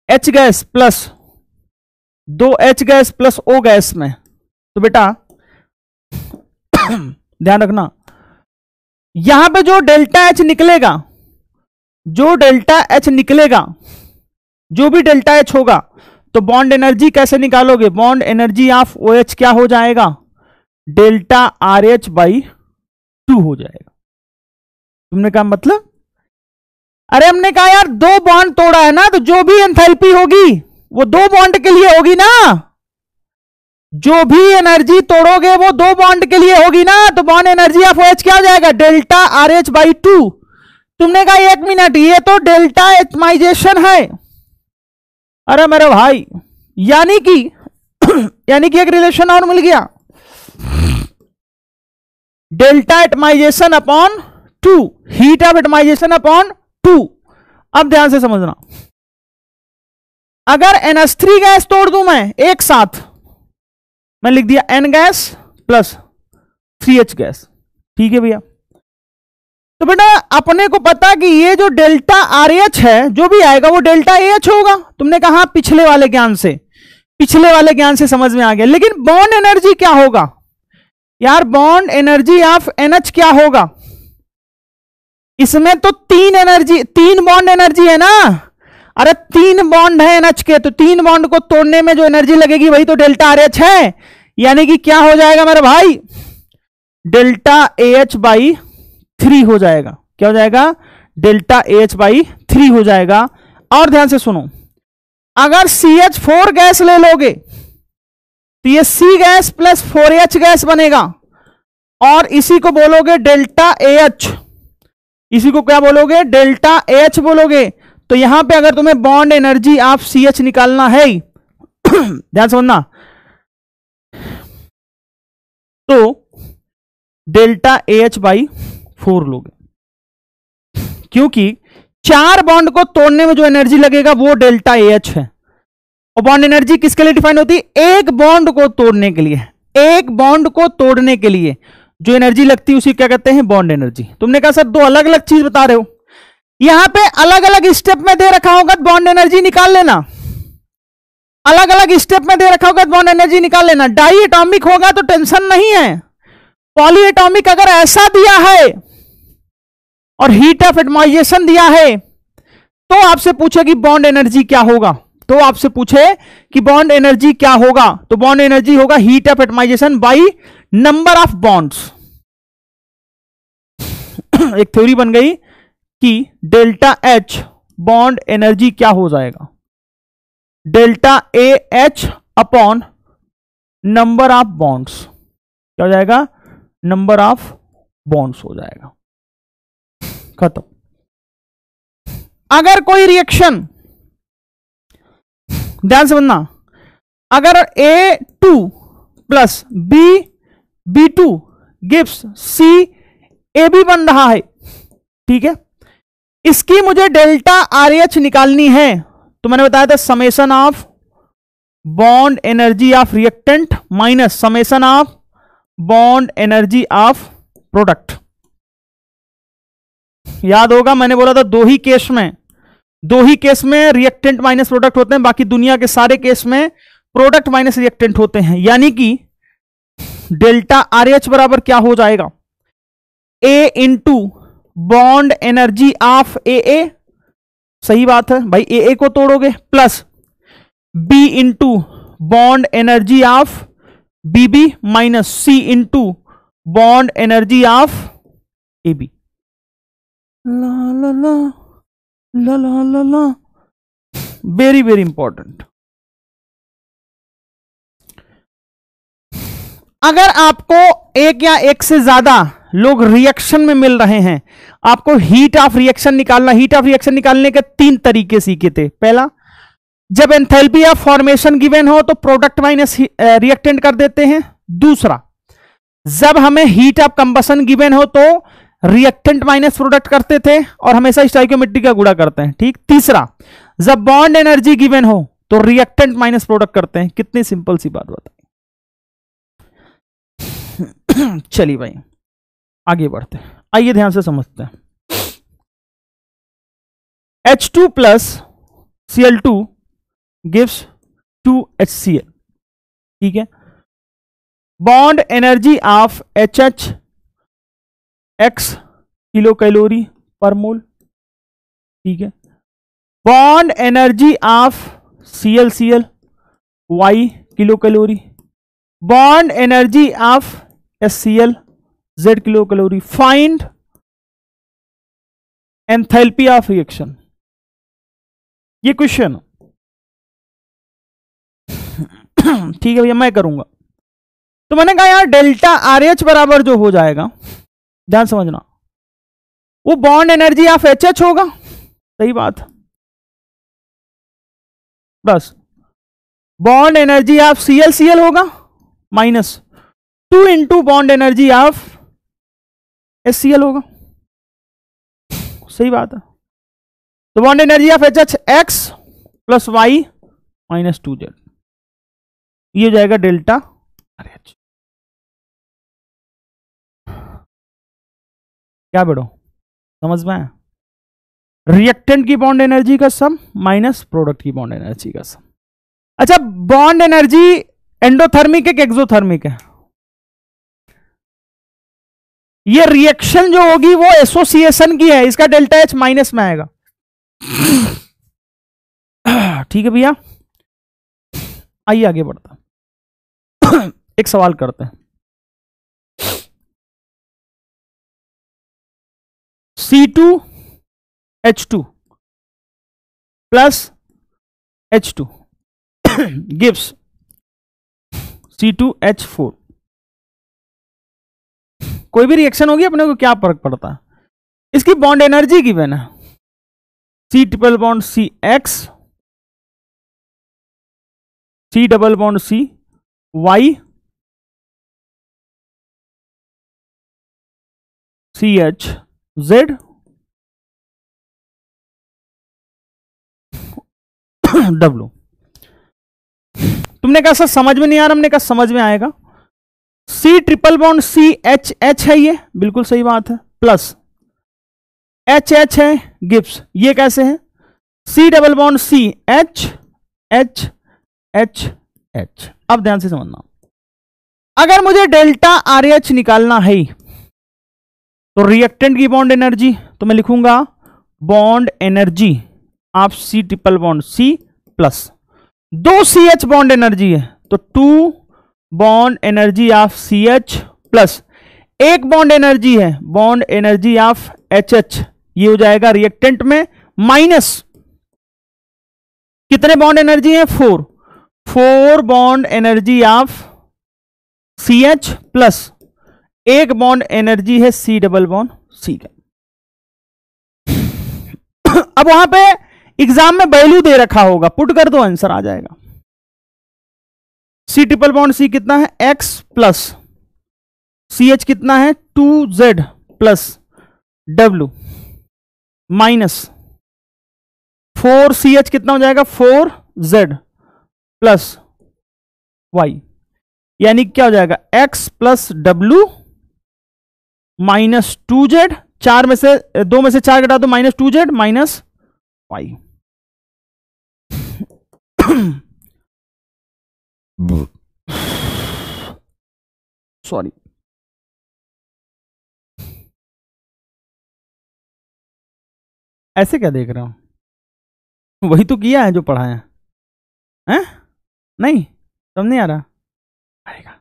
H gas plus 2H gas plus O gas में, तो बेटा ध्यान रखना यहां पे जो डेल्टा H निकलेगा, जो डेल्टा H निकलेगा, जो भी डेल्टा H होगा, तो बॉन्ड एनर्जी कैसे निकालोगे? बॉन्ड एनर्जी ऑफ OH क्या हो जाएगा? डेल्टा RH बाई 2 हो जाएगा। तुमने कहा मतलब? अरे हमने कहा यार दो बॉन्ड तोड़ा है ना, तो जो भी एंथैल्पी होगी वो दो बॉन्ड के लिए होगी ना, जो भी एनर्जी तोड़ोगे वो दो बॉन्ड के लिए होगी ना, तो बॉन्ड एनर्जी ऑफ OH क्या हो जाएगा? Delta RH by 2। तुमने कहा एक मिनट, ये तो डेल्टा एटमाइजेशन है। अरे मेरे भाई यानी कि एक रिलेशन और मिल गया, delta atomization upon 2, heat of atomization upon 2। अब ध्यान से समझना, अगर NH3 गैस तोड़ दूं मैं एक साथ, मैं लिख दिया N gas plus 3H gas, ठीक है भैया। तो बेटा अपने को पता कि ये जो डेल्टा RH है जो भी आएगा वो डेल्टा AH होगा। तुमने कहा पिछले वाले ज्ञान से समझ में आ गया। लेकिन बॉन्ड एनर्जी क्या होगा यार? बॉन्ड एनर्जी ऑफ NH क्या होगा? इसमें तो तीन बॉन्ड एनर्जी है ना। अरे 3 बॉन्ड है NH के, तो 3 बॉन्ड को तोड़ने में जो एनर्जी लगेगी वही तो डेल्टा RH है। यानी कि क्या हो जाएगा मेरे भाई? डेल्टा AH बाई 3 हो जाएगा। क्या हो जाएगा? डेल्टा AH बाई 3 हो जाएगा। और ध्यान से सुनो, अगर CH4 गैस ले लोगे तो ये C gas plus 4H gas बनेगा, और इसी को बोलोगे डेल्टा AH। इसी को क्या बोलोगे? डेल्टा AH बोलोगे। तो यहां पे अगर तुम्हें बॉन्ड एनर्जी ऑफ CH निकालना है ध्यान समझना, तो डेल्टा AH बाई 4 लोगे, क्योंकि 4 बॉन्ड को तोड़ने में जो एनर्जी लगेगा वो डेल्टा AH है। और बॉन्ड एनर्जी किसके लिए डिफाइन होती है? एक बॉन्ड को तोड़ने के लिए। एक बॉन्ड को तोड़ने के लिए जो एनर्जी लगती है उसी क्या कहते हैं? Bond energy. तुमने कहा सर दो अलग अलग चीज बता रहे हो, यहां पे अलग अलग स्टेप में दे रखा होगा बॉन्ड एनर्जी निकाल लेना, अलग अलग स्टेप में दे रखा होगा बॉन्ड एनर्जी निकाल लेना। डाई एटॉमिक होगा तो टेंशन नहीं है, पॉली एटॉमिक अगर ऐसा दिया है और हीट ऑफ एटमाइजेशन दिया है तो आपसे पूछे कि बॉन्ड एनर्जी क्या होगा, तो आपसे पूछे कि बॉन्ड एनर्जी क्या होगा, तो बॉन्ड एनर्जी होगा heat of atomization by number of bonds. एक थ्योरी बन गई कि डेल्टा H बॉन्ड एनर्जी क्या हो जाएगा? Delta AH upon number of bonds. क्या हो जाएगा? नंबर ऑफ बॉन्ड्स हो जाएगा। खत्म। अगर कोई रिएक्शन, ध्यान से समझना, अगर A2 plus B2 gives CAB बन रहा है, ठीक है, इसकी मुझे डेल्टा RH निकालनी है, तो मैंने बताया था summation of bond energy of reactant minus summation of bond energy of product. याद होगा मैंने बोला था दो ही केस में रिएक्टेंट माइनस प्रोडक्ट होते हैं, बाकी दुनिया के सारे केस में प्रोडक्ट माइनस रिएक्टेंट होते हैं। यानी कि डेल्टा RH बराबर क्या हो जाएगा? A into bond energy of AA, सही बात है भाई, AA को तोड़ोगे, plus B into bond energy of BB minus C into bond energy of AB। ला ला ला ला ला ला ला, वेरी वेरी इंपॉर्टेंट। अगर आपको एक या एक से ज्यादा लोग रिएक्शन में मिल रहे हैं, आपको हीट ऑफ रिएक्शन निकालना, हीट ऑफ रिएक्शन निकालने के 3 तरीके सीखे थे। पहला, जब एंथैल्पी ऑफ फॉर्मेशन गिवन हो तो प्रोडक्ट माइनस रिएक्टेंट कर देते हैं। दूसरा, जब हमें हीट ऑफ कंबसन गिवन हो तो रिएक्टेंट माइनस प्रोडक्ट करते थे और हमेशा स्टोइकियोमेट्री का गुणा करते हैं, ठीक। तीसरा, जब बॉन्ड एनर्जी गिवन हो तो रिएक्टेंट माइनस प्रोडक्ट करते हैं। कितनी सिंपल सी बात बताइए। चलिए भाई आगे बढ़ते हैं, आइए ध्यान से समझते हैं। H2 plus Cl2 gives 2HCl, ठीक है। Bond energy of HH x kilo calorie पर मोल, ठीक है। Bond energy of ClCl y kilo calorie, bond energy of HCl z kilo calorie. Find enthalpy of reaction, ये क्वेश्चन ठीक है भैया मैं करूंगा। तो मैंने कहा यार डेल्टा RH बराबर जो हो जाएगा, ध्यान समझना, वो बॉन्ड एनर्जी ऑफ HH होगा, सही बात, plus bond energy of ClCl होगा minus 2 into bond energy of HCl होगा, सही बात है। तो bond energy of HH x plus y minus 2z, ये हो जाएगा डेल्टा RH। क्या बेटो समझ में आया? रिएक्टेंट की बॉन्ड एनर्जी का सम माइनस प्रोडक्ट की बॉन्ड एनर्जी का सम। अच्छा, बॉन्ड एनर्जी एंडोथर्मिक है कि एक्सोथर्मिक है? ये रिएक्शन जो होगी वो एसोसिएशन की है, इसका डेल्टा H माइनस में आएगा, ठीक है भैया। आइए आगे बढ़ते हैं, एक सवाल करते हैं। C2H2 plus H2 gives C2H4। कोई भी रिएक्शन होगी अपने को क्या फर्क पड़ता है, इसकी बॉन्ड एनर्जी गिवन है, C triple bond C X, C double bond C Y, CH Z W। तुमने कहा सर समझ में नहीं आ रहा, हमने कहा समझ में आएगा। C triple bond C H H है, ये बिल्कुल सही बात है, प्लस H H है गिब्स, ये कैसे है? C double bond C H H H H। अब ध्यान से समझना, अगर मुझे डेल्टा RH निकालना है तो रिएक्टेंट की बॉन्ड एनर्जी, तो मैं लिखूंगा bond energy of C triple bond C plus 2 CH bond energy है तो 2 bond energy of CH plus 1 bond energy है बॉन्ड एनर्जी ऑफ HH, ये हो जाएगा रिएक्टेंट में, माइनस कितने बॉन्ड एनर्जी है? 4 bond energy of CH plus 1 bond energy है C डबल बॉन्ड C का। अब वहां पे एग्जाम में वैल्यू दे रखा होगा, पुट कर दो आंसर आ जाएगा। C ट्रिपल बॉन्ड C कितना है? X प्लस CH कितना है? 2Z plus W minus 4CH कितना हो जाएगा? 4Z प्लस Y, यानी क्या हो जाएगा? X plus W minus 2Z, 4 में से 2 में से 4 घटा दो, minus 2Z minus Y। Sorry, ऐसे क्या देख रहे हो? वही तो किया है जो पढ़ाया है, नहीं समझ नहीं आ रहा? आएगा।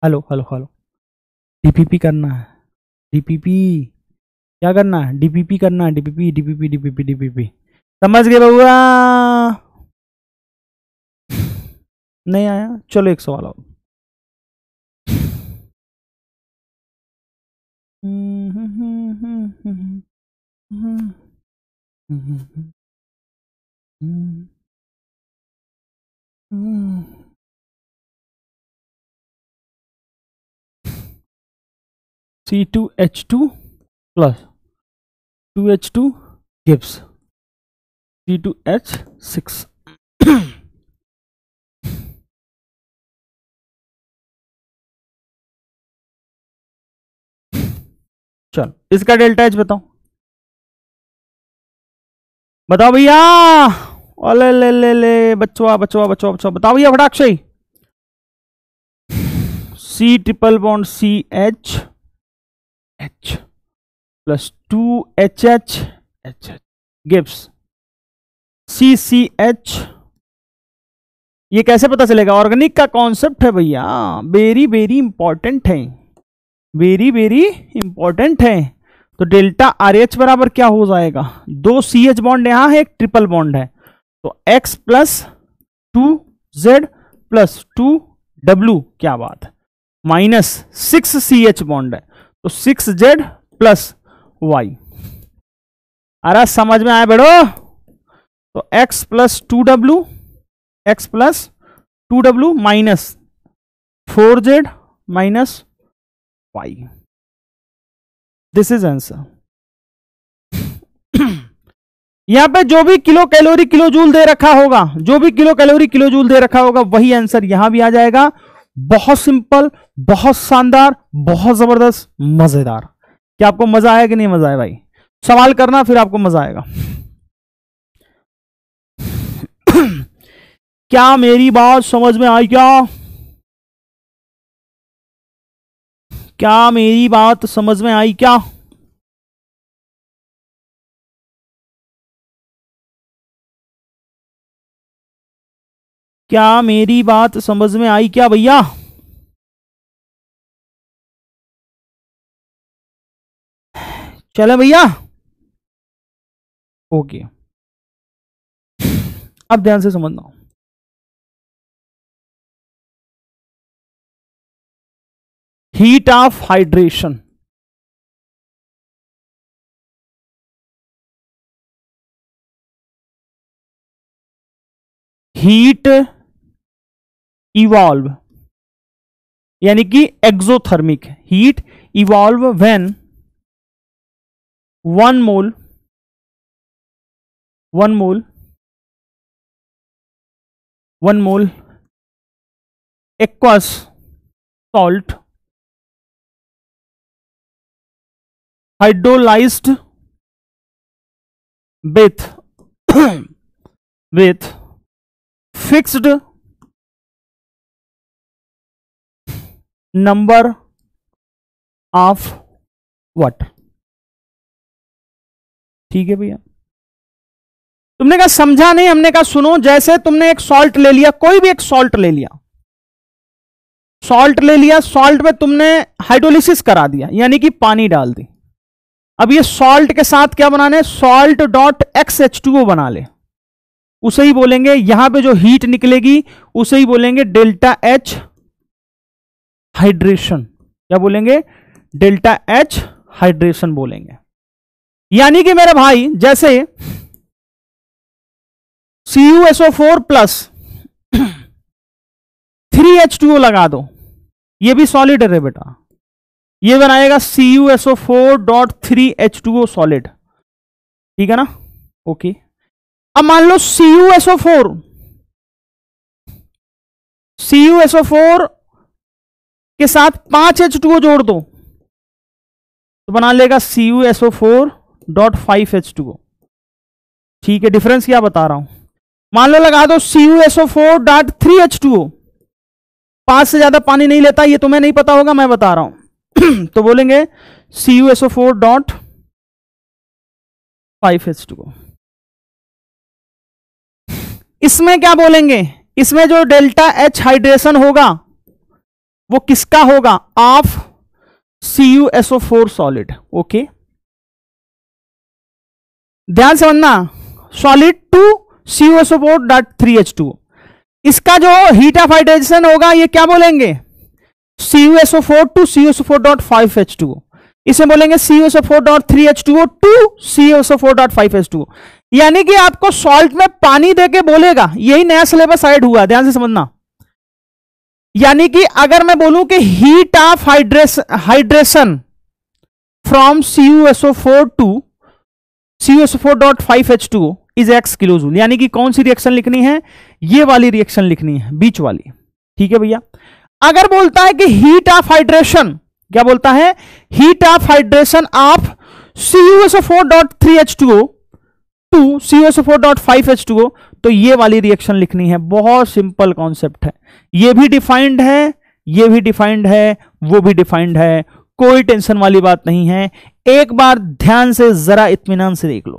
हेलो हेलो हेलो, डीपीपी करना है, डीपीपी क्या करना है? डीपीपी करना है, डीपीपी डीपीपी डीपीपी डीपीपी, समझ गए बउआ? नहीं आया? चलो एक सवाल और। C2H2 plus 2H2 gives C2H6. चल इसका डेल्टा एच बताओ, बताओ भैया। ओले ले ले ले बच्चवा बच्चवा बच्चवा बच्चवा बताओ भैया फटाक्षय। C triple bond CH H plus 2HH HH gives CCH। ये कैसे पता चलेगा? ऑर्गेनिक का कॉन्सेप्ट है भैया, वेरी वेरी इंपॉर्टेंट है, वेरी वेरी इंपॉर्टेंट है। तो डेल्टा RH बराबर क्या हो जाएगा? 2 CH बॉन्ड यहां है, एक ट्रिपल बॉन्ड है, तो X plus 2Z plus 2W, क्या बात है, माइनस 6 CH बॉन्ड है तो 6Z प्लस Y। अरे समझ में आया बेड़ो? तो X plus 2W, X plus 2W minus 4Z minus Y। This is answer. यहां पे जो भी किलो कैलोरी किलो जूल दे रखा होगा, जो भी किलो कैलोरी किलो जूल दे रखा होगा, वही आंसर यहां भी आ जाएगा। बहुत सिंपल, बहुत शानदार, बहुत जबरदस्त, मजेदार। क्या आपको मजा आया कि नहीं मजा आया भाई? सवाल करना फिर आपको मजा आएगा। क्या मेरी बात समझ में आई? क्या मेरी बात समझ में आई? क्या मेरी बात समझ में आई क्या भैया? चले भैया, ओके। अब ध्यान से समझना, heat of hydration, heat evolve यानी कि exothermic heat evolve when 1 mole aqueous salt hydrolyzed with fixed number of water। ठीक है भैया, तुमने कहा समझा नहीं, हमने कहा सुनो। जैसे तुमने एक सॉल्ट ले लिया, कोई भी एक सॉल्ट ले लिया, सॉल्ट में तुमने हाइड्रोलिसिस करा दिया यानी कि पानी डाल दी। अब ये सॉल्ट के साथ क्या बनाने? सॉल्ट डॉट XH2O बना ले, उसे ही बोलेंगे, यहां पे जो हीट निकलेगी उसे ही बोलेंगे डेल्टा H हाइड्रेशन। क्या बोलेंगे? डेल्टा H हाइड्रेशन बोलेंगे। यानी कि मेरे भाई जैसे CuSO4 प्लस 3H2O लगा दो, ये भी सॉलिड है रे बेटा, ये बनाएगा CuSO4.3H2O सॉलिड। ठीक है ना? ओके। अब मान लो CuSO4 के साथ 5H2O जोड़ दो तो बना लेगा CuSO4.5H2O। ठीक है, डिफरेंस क्या बता रहा हूं। मान लो लगा दो CuSO4.3H2O, 5 से ज्यादा पानी नहीं लेता, ये तुम्हें नहीं पता होगा, मैं बता रहा हूं। तो बोलेंगे CuSO4.5H2O। इसमें क्या बोलेंगे? इसमें जो डेल्टा H हाइड्रेशन होगा वो किसका होगा? Of CuSO4 solid. ओके, ध्यान से समझना, सॉलिड टू CuSO4.3H2O। इसका जो हीट ऑफ हाइड्रेशन होगा ये क्या बोलेंगे? CuSO4 to CuSO4.5H2O। इसे बोलेंगे CuSO4.3H2O टू CuSO4.5H2O। यानी कि आपको सॉल्ट में पानी देके बोलेगा, यही नया सिलेबस ऐड हुआ, ध्यान से समझना। यानी कि अगर मैं बोलूं कि heat of hydration from CuSO4 to CuSO4.5H2O is X kilo joule, यानी कि कौन सी रिएक्शन लिखनी है, ये वाली रिएक्शन लिखनी है, बीच वाली। ठीक है भैया। अगर बोलता है कि हीट ऑफ हाइड्रेशन, क्या बोलता है, heat of hydration of CuSO4.3H2O to CuSO4.5H2O, तो ये वाली रिएक्शन लिखनी है। बहुत सिंपल कॉन्सेप्ट है, ये भी डिफाइंड है, ये भी डिफाइंड है, वो भी डिफाइंड है, कोई टेंशन वाली बात नहीं है। एक बार ध्यान से जरा इत्मीनान से देख लो।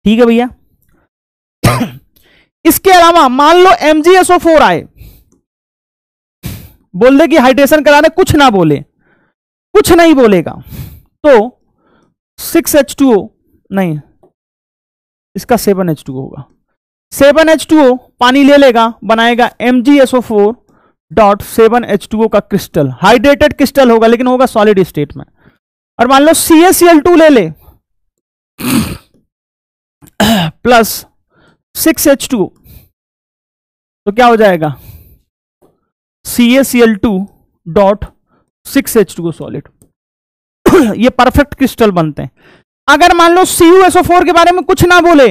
ठीक है भैया। इसके अलावा मान लो MgSO4 आए, बोल दे कि हाइड्रेशन कराने, कुछ ना बोले, कुछ नहीं बोलेगा, तो 6H2O नहीं, इसका 7H2O होगा। 7H2O पानी ले लेगा, बनाएगा MgSO4.7H2O का क्रिस्टल, हाइड्रेटेड क्रिस्टल होगा, लेकिन होगा सॉलिड स्टेट में। और मान लो CaCl2 ले ले प्लस 6H2O, तो क्या हो जाएगा, CaCl2.6H2O सॉलिड। ये परफेक्ट क्रिस्टल बनते हैं। अगर मान लो CuSO4 के बारे में कुछ ना बोले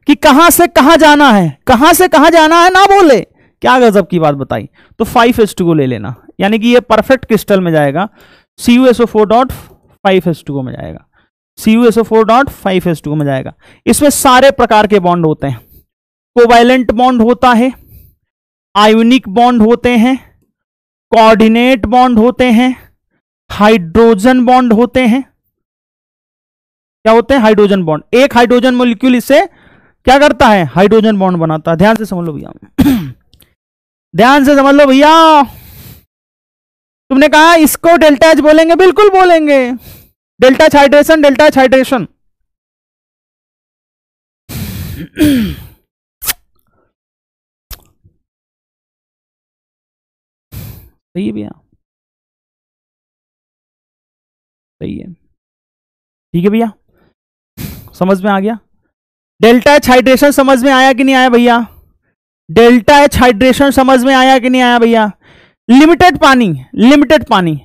कि कहां से कहां जाना है, कहां से कहां जाना है ना बोले, क्या गजब की बात बताई, तो 5H2O ले लेना, यानी कि ये परफेक्ट क्रिस्टल में जाएगा, CuSO4.5H2O में जाएगा, CuSO4.5H2O में जाएगा। इसमें सारे प्रकार के बॉन्ड होते हैं, कोवैलेंट बॉन्ड होता है, आयोनिक बॉन्ड होते हैं, कोऑर्डिनेट बॉन्ड होते हैं, हाइड्रोजन बॉन्ड होते हैं। क्या होते हैं, हाइड्रोजन बॉन्ड। एक हाइड्रोजन मॉलिक्यूल इससे क्या करता है, हाइड्रोजन बॉन्ड बनाता है। ध्यान से समझ लो भैया, ध्यान से समझ लो भैया। तुमने कहा इसको डेल्टा एच बोलेंगे, बिल्कुल बोलेंगे, delta H hydration, delta H hydration. सही है भैया, सही है, ठीक है भैया, समझ में आ गया। डेल्टा एच हाइड्रेशन समझ में आया कि नहीं आया भैया, डेल्टा एच हाइड्रेशन समझ में आया कि नहीं आया भैया। लिमिटेड पानी, लिमिटेड पानी,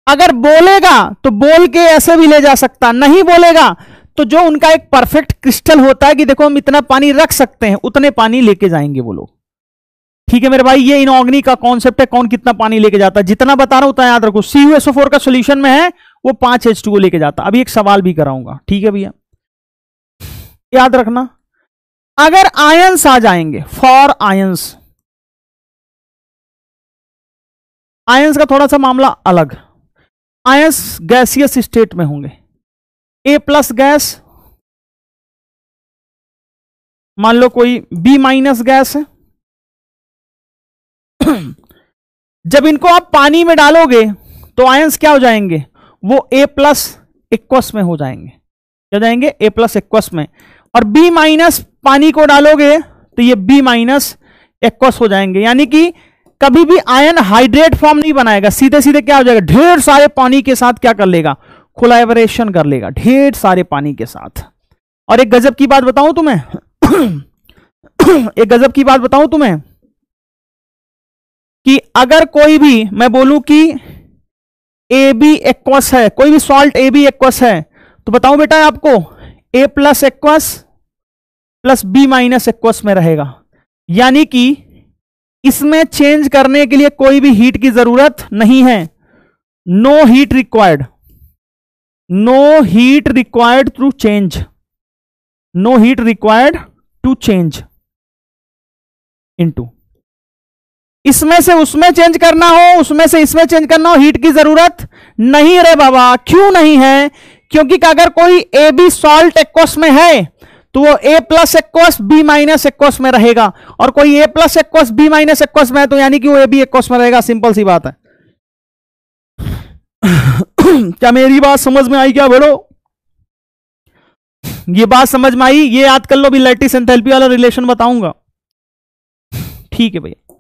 अगर बोलेगा तो बोल के ऐसे भी ले जा सकता, नहीं बोलेगा तो जो उनका एक परफेक्ट क्रिस्टल होता है कि देखो हम इतना पानी रख सकते हैं, उतने पानी लेके जाएंगे वो लोग। ठीक है मेरे भाई, ये इनऑर्गेनी का कॉन्सेप्ट है, कौन कितना पानी लेके जाता है, जितना बता रहा हूं उतना याद रखो। CuSO4 का सॉल्यूशन में है वो 5H2O लेके जाता। अभी एक सवाल भी कराऊंगा, ठीक है भैया, याद रखना। अगर आयंस आ जाएंगे, फॉर आयंस, आयंस का थोड़ा सा मामला अलग, आयंस गैसियस स्टेट में होंगे। A+ गैस, मान लो कोई B- गैस है, जब इनको आप पानी में डालोगे तो आयंस क्या हो जाएंगे, वो A+ एक्वस में हो जाएंगे, क्या जाएंगे, A+ एक्वस में। और B- पानी को डालोगे तो ये B- एक्वस हो जाएंगे। यानी कि कभी भी आयन हाइड्रेट फॉर्म नहीं बनाएगा, सीधे सीधे क्या हो जाएगा, ढेर सारे पानी के साथ क्या कर लेगा, कोलैबोरेशन कर लेगा, ढेर सारे पानी के साथ। और एक गजब की बात बताऊं तुम्हें एक गजब की बात बताऊं तुम्हें कि अगर कोई भी, मैं बोलूं कि AB एक्वस है, कोई भी सॉल्ट AB एक्वस है, तो बताऊं बेटा आपको A+ aqueous plus B- aqueous में रहेगा। यानी कि इसमें चेंज करने के लिए कोई भी हीट की जरूरत नहीं है, no heat required, no heat required to change, no heat required to change into. इसमें से उसमें चेंज करना हो, उसमें से इसमें चेंज करना हो, हीट की जरूरत नहीं रे बाबा। क्यों नहीं है, क्योंकि अगर कोई AB सॉल्ट एक्वस में है तो वो A+ एक्वस B- एक्वस में रहेगा, और कोई A+ एक्वस B- एक्वस में है तो यानी कि वो AB एक्वस में रहेगा। सिंपल सी बात है। क्या मेरी बात समझ में आई क्या बड़ो, ये बात समझ में आई, ये याद कर लो भी, लैटिस एंथैल्पी वाला रिलेशन बताऊंगा, ठीक है भैया।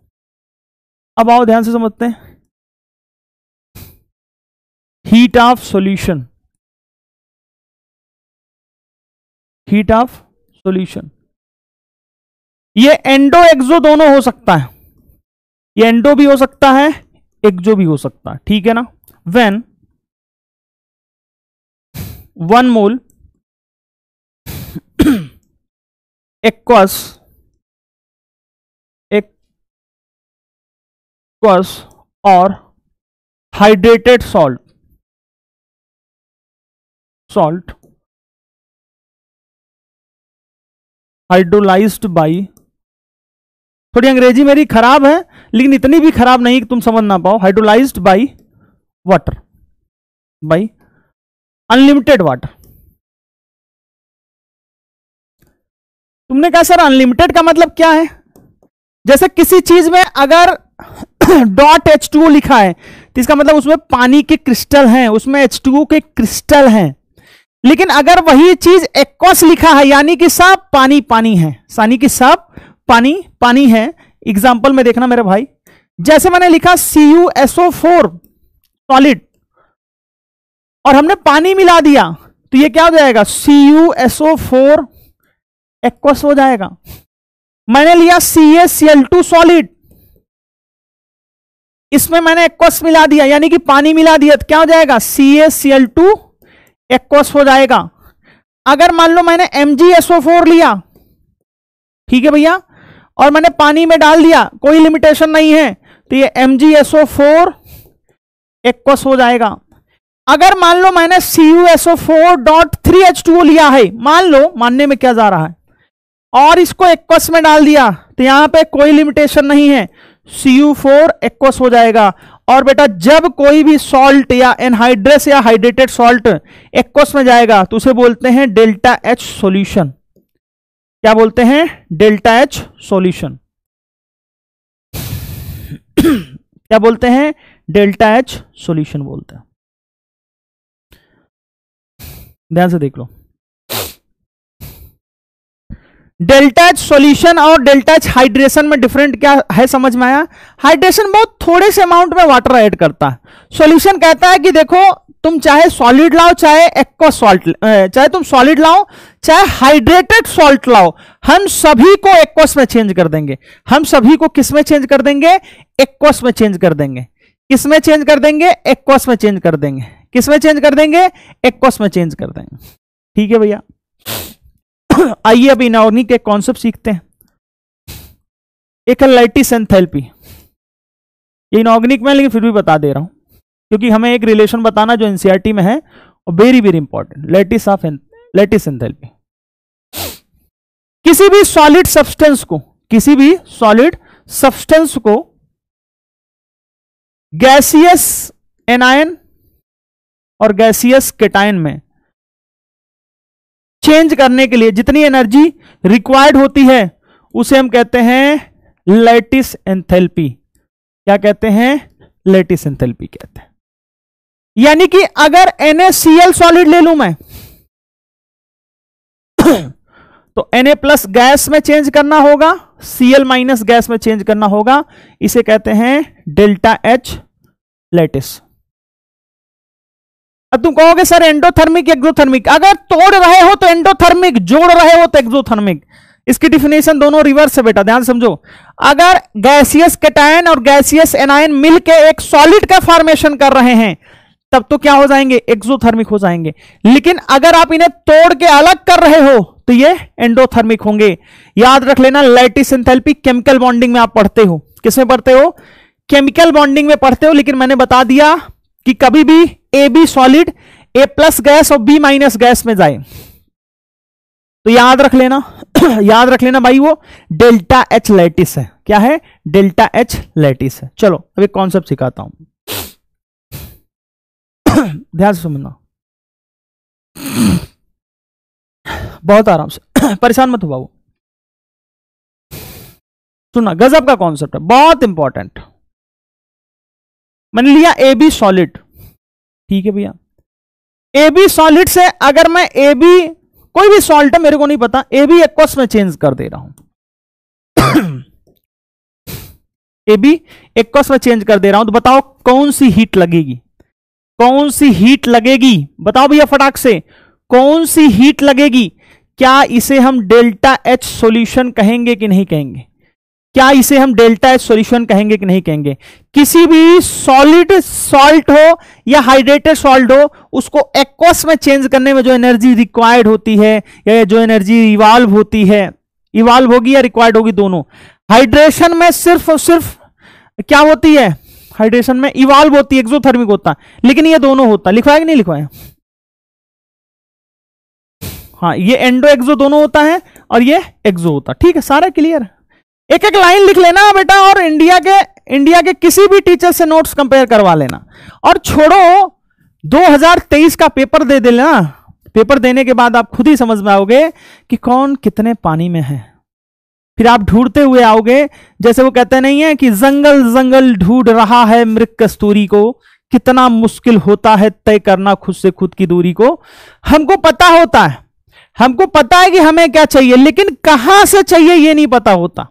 अब आओ ध्यान से समझते हैं। Heat of solution, heat of solution. ये एंडो एक्सो दोनों हो सकता है, ये एंडो भी हो सकता है, एक्सो भी हो सकता है, ठीक है ना। व्हेन 1 मोल एक्वस और हाइड्रेटेड सॉल्ट हाइड्रोलाइज्ड बाई, थोड़ी अंग्रेजी मेरी खराब है लेकिन इतनी भी खराब नहीं कि तुम समझ ना पाओ, hydrolysed by water, by unlimited water. तुमने कहा सर अनलिमिटेड का मतलब क्या है? जैसे किसी चीज में अगर डॉट H2O लिखा है तो इसका मतलब उसमें पानी के क्रिस्टल हैं, उसमें H2O के क्रिस्टल हैं। लेकिन अगर वही चीज एक्वस लिखा है यानी कि सब पानी पानी है, यानी कि सब पानी पानी है। एग्जाम्पल में देखना मेरे भाई, जैसे मैंने लिखा CuSO4 सॉलिड और हमने पानी मिला दिया तो ये क्या हो जाएगा? CuSO4 एक्वस हो जाएगा। मैंने लिया CaCl2 सॉलिड, इसमें मैंने एक्वस मिला दिया यानी कि पानी मिला दिया तो क्या हो जाएगा? CaCl2 एक्वस हो जाएगा। अगर मान लो मैंने MgSO4 लिया, ठीक है भैया, और मैंने पानी में डाल दिया, कोई लिमिटेशन नहीं है, तो ये MgSO4 एक्वस हो जाएगा। अगर मान लो मैंने CuSO4.3H2O लिया है, मान लो, मानने में क्या जा रहा है, और इसको एक्वस में डाल दिया तो यहां पे कोई लिमिटेशन नहीं है, Cu4 एक्वस हो जाएगा। और बेटा जब कोई भी सॉल्ट या एनहाइड्रस या हाइड्रेटेड सॉल्ट एक्वस में जाएगा तो उसे बोलते हैं डेल्टा H सॉल्यूशन। क्या बोलते हैं? Delta H solution. क्या बोलते हैं? डेल्टा H सॉल्यूशन बोलते हैं। ध्यान से देख लो, डेल्टा H सॉल्यूशन और डेल्टा H हाइड्रेशन में डिफरेंट क्या है समझ में आया? हाइड्रेशन बहुत थोड़े से अमाउंट में वाटर ऐड करता है, सॉल्यूशन कहता है कि देखो तुम चाहे सॉलिड लाओ चाहे एक्वस सॉल्ट, चाहे तुम सॉलिड लाओ चाहे हाइड्रेटेड सॉल्ट लाओ, हम सभी को एक्वस में चेंज कर देंगे। हम सभी को किस में चेंज कर देंगे? एक्वस में चेंज कर देंगे। किस में चेंज कर देंगे? एक्वस में चेंज कर देंगे। किस में चेंज कर देंगे? एक्वस में चेंज कर देंगे। ठीक है भैया, आइए अब इनऑर्गेनिक के कॉन्सेप्ट सीखते हैं। एक है लैटिस एंथैल्पी, ये इनऑर्गेनिक में लेकिन फिर भी बता दे रहा हूं क्योंकि हमें एक रिलेशन बताना जो एनसीईआरटी में है और very very important, lattice enthalpy. किसी भी सॉलिड सब्सटेंस को गैसियस एनायन और गैसियस केटायन में चेंज करने के लिए जितनी एनर्जी रिक्वायर्ड होती है उसे हम कहते हैं लैटिस एंथैल्पी। क्या कहते हैं? लैटिस एंथैल्पी कहते हैं। यानी कि अगर NaCl सॉलिड ले लूं मैं तो Na प्लस गैस में चेंज करना होगा, Cl माइनस गैस में चेंज करना होगा, इसे कहते हैं डेल्टा H लैटिस। अब तुम कहोगे सर एंडोथर्मिक एक्सोथर्मिक, अगर तोड़ रहे हो तो एंडोथर्मिक, जोड़ रहे हो तो एक्सोथर्मिक। इसकी डिफिनेशन दोनों रिवर्स है बेटा, ध्यान समझो। अगर गैसियस केटायन और गैसियस एनायन मिलकर एक सॉलिड का फॉर्मेशन कर रहे हैं तब तो क्या हो जाएंगे? एक्सोथर्मिक हो जाएंगे। लेकिन अगर आप इन्हें तोड़ के अलग कर रहे हो तो ये एंडोथर्मिक होंगे। याद रख लेना, लैटिस एंथैल्पी केमिकल बॉन्डिंग में आप पढ़ते हो। किसमें पढ़ते हो? केमिकल बॉन्डिंग में पढ़ते हो। लेकिन मैंने बता दिया कि कभी भी AB solid A plus gas और B माइनस गैस में जाए तो याद रख लेना याद रख लेना भाई, वो डेल्टा H लैटिस है। क्या है? डेल्टा H लैटिस है। चलो अब एक कॉन्सेप्ट सिखाता हूं, ध्यान से समझना, बहुत आराम से, परेशान मत हो बाबू, सुनना, गजब का कॉन्सेप्ट है, बहुत इंपॉर्टेंट। मैंने लिया AB सॉलिड, ठीक है भैया। AB सॉलिड से अगर मैं AB, कोई भी सॉल्ट है मेरे को नहीं पता, AB एक्वस में चेंज कर दे रहा हूं AB एक्वस में चेंज कर दे रहा हूं तो बताओ कौन सी हीट लगेगी? कौन सी हीट लगेगी, बताओ भैया फटाक से, कौन सी हीट लगेगी? क्या इसे हम डेल्टा एच सॉल्यूशन कहेंगे कि नहीं कहेंगे? क्या इसे हम डेल्टा एच सॉल्यूशन कहेंगे कि नहीं कहेंगे? किसी भी सॉलिड सॉल्ट हो या हाइड्रेटेड सॉल्ट हो, उसको एक्वस में चेंज करने में जो एनर्जी रिक्वायर्ड होती है या जो एनर्जी इवॉल्व होती है, इवॉल्व होगी या रिक्वायर्ड होगी, दोनों। हाइड्रेशन में सिर्फ और सिर्फ क्या होती है? हाइड्रेशन में इवॉल्व होती है, एक्सोथर्मिक होता है, लेकिन ये दोनों होता है। लिखवाया कि नहीं लिखवाया? हाँ, ये एंडो एक्सो दोनों होता है और ये एक्सो होता है। ठीक है, सारा क्लियर। एक एक लाइन लिख लेना बेटा, और इंडिया के किसी भी टीचर से नोट्स कंपेयर करवा लेना। और छोड़ो 2023 का पेपर दे देना, पेपर देने के बाद आप खुद ही समझ में आओगे कि कौन कितने पानी में है। फिर आप ढूंढते हुए आओगे, जैसे वो कहते नहीं है कि जंगल जंगल ढूंढ रहा है मृग कस्तूरी को, कितना मुश्किल होता है तय करना खुद से खुद की दूरी को। हमको पता होता है, हमको पता है कि हमें क्या चाहिए, लेकिन कहां से चाहिए ये नहीं पता होता।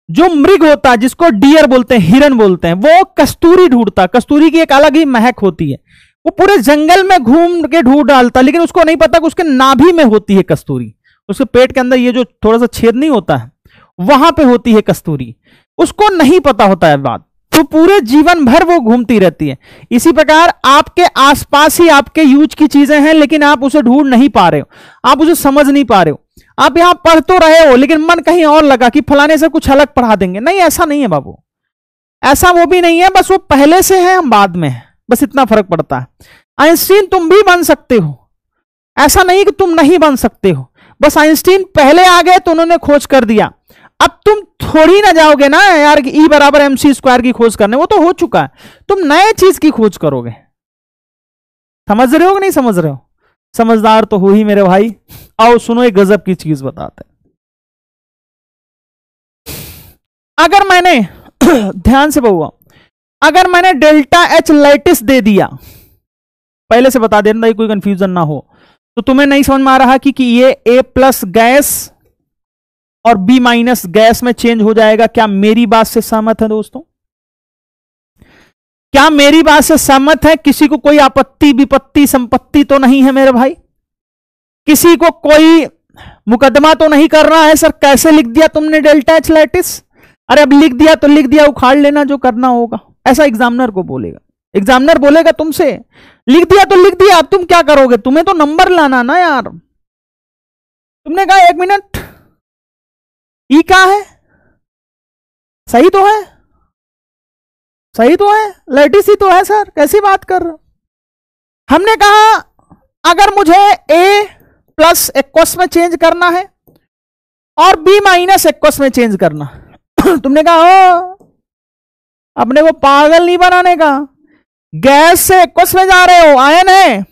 जो मृग होता है, जिसको डियर बोलते हैं, हिरन बोलते हैं, वो कस्तूरी ढूंढता। कस्तूरी की एक अलग ही महक होती है, वो पूरे जंगल में घूम के ढूंढ डालता, लेकिन उसको नहीं पता कि उसके नाभि में होती है कस्तूरी। उसके पेट के अंदर ये जो थोड़ा सा छेद नहीं होता है, वहां पे होती है कस्तूरी, उसको नहीं पता होता है बात, तो पूरे जीवन भर वो घूमती रहती है। इसी प्रकार आपके आसपास ही आपके यूज की चीजें हैं, लेकिन आप उसे ढूंढ नहीं पा रहे हो, आप उसे समझ नहीं पा रहे हो। आप यहां पढ़ तो रहे हो, लेकिन मन कहीं और लगा कि फलाने से कुछ अलग पढ़ा देंगे। नहीं, ऐसा नहीं है बाबू, ऐसा वो भी नहीं है, बस वो पहले से है, हम बाद में है, बस इतना फर्क पड़ता है। आइंस्टीन तुम भी बन सकते हो, ऐसा नहीं कि तुम नहीं बन सकते हो, बस आइंस्टीन पहले आ गए तो उन्होंने खोज कर दिया। अब तुम थोड़ी ना जाओगे ना यार E बराबर MC स्क्वायर की खोज करने, वो तो हो चुका है, तुम नए चीज की खोज करोगे। समझ रहे हो कि नहीं समझ रहे हो? समझदार तो हो ही मेरे भाई। आओ सुनो, एक गजब की चीज बताते हैं। अगर मैंने ध्यान से बहुआ, अगर मैंने डेल्टा एच लैटिस दे दिया, पहले से बता देना कोई कंफ्यूजन ना हो, तो तुम्हें नहीं समझ में आ रहा कि ये A प्लस गैस और B माइनस गैस में चेंज हो जाएगा। क्या मेरी बात से सहमत है दोस्तों? क्या मेरी बात से सहमत है? किसी को कोई आपत्ति विपत्ति संपत्ति तो नहीं है मेरे भाई? किसी को कोई मुकदमा तो नहीं कर रहा है सर कैसे लिख दिया तुमने डेल्टा एच लैटिस? अरे अब लिख दिया तो लिख दिया, उखाड़ लेना जो करना होगा, ऐसा एग्जामिनर को बोलेगा। एग्जामिनर बोलेगा तुमसे लिख दिया तो लिख दिया, अब तुम क्या करोगे? तुम्हें तो नंबर लाना ना यार। तुमने कहा 1 मिनट, ई क्या है? सही तो है, सही तो है, लैटिस ही तो है सर, कैसी बात कर रहे हो? हमने कहा अगर मुझे A प्लस एक्वस में चेंज करना है और B माइनस एक्वस में चेंज करना तुमने कहा अपने को पागल नहीं बनाने का, गैस से एक्वस में जा रहे हो, आयन है,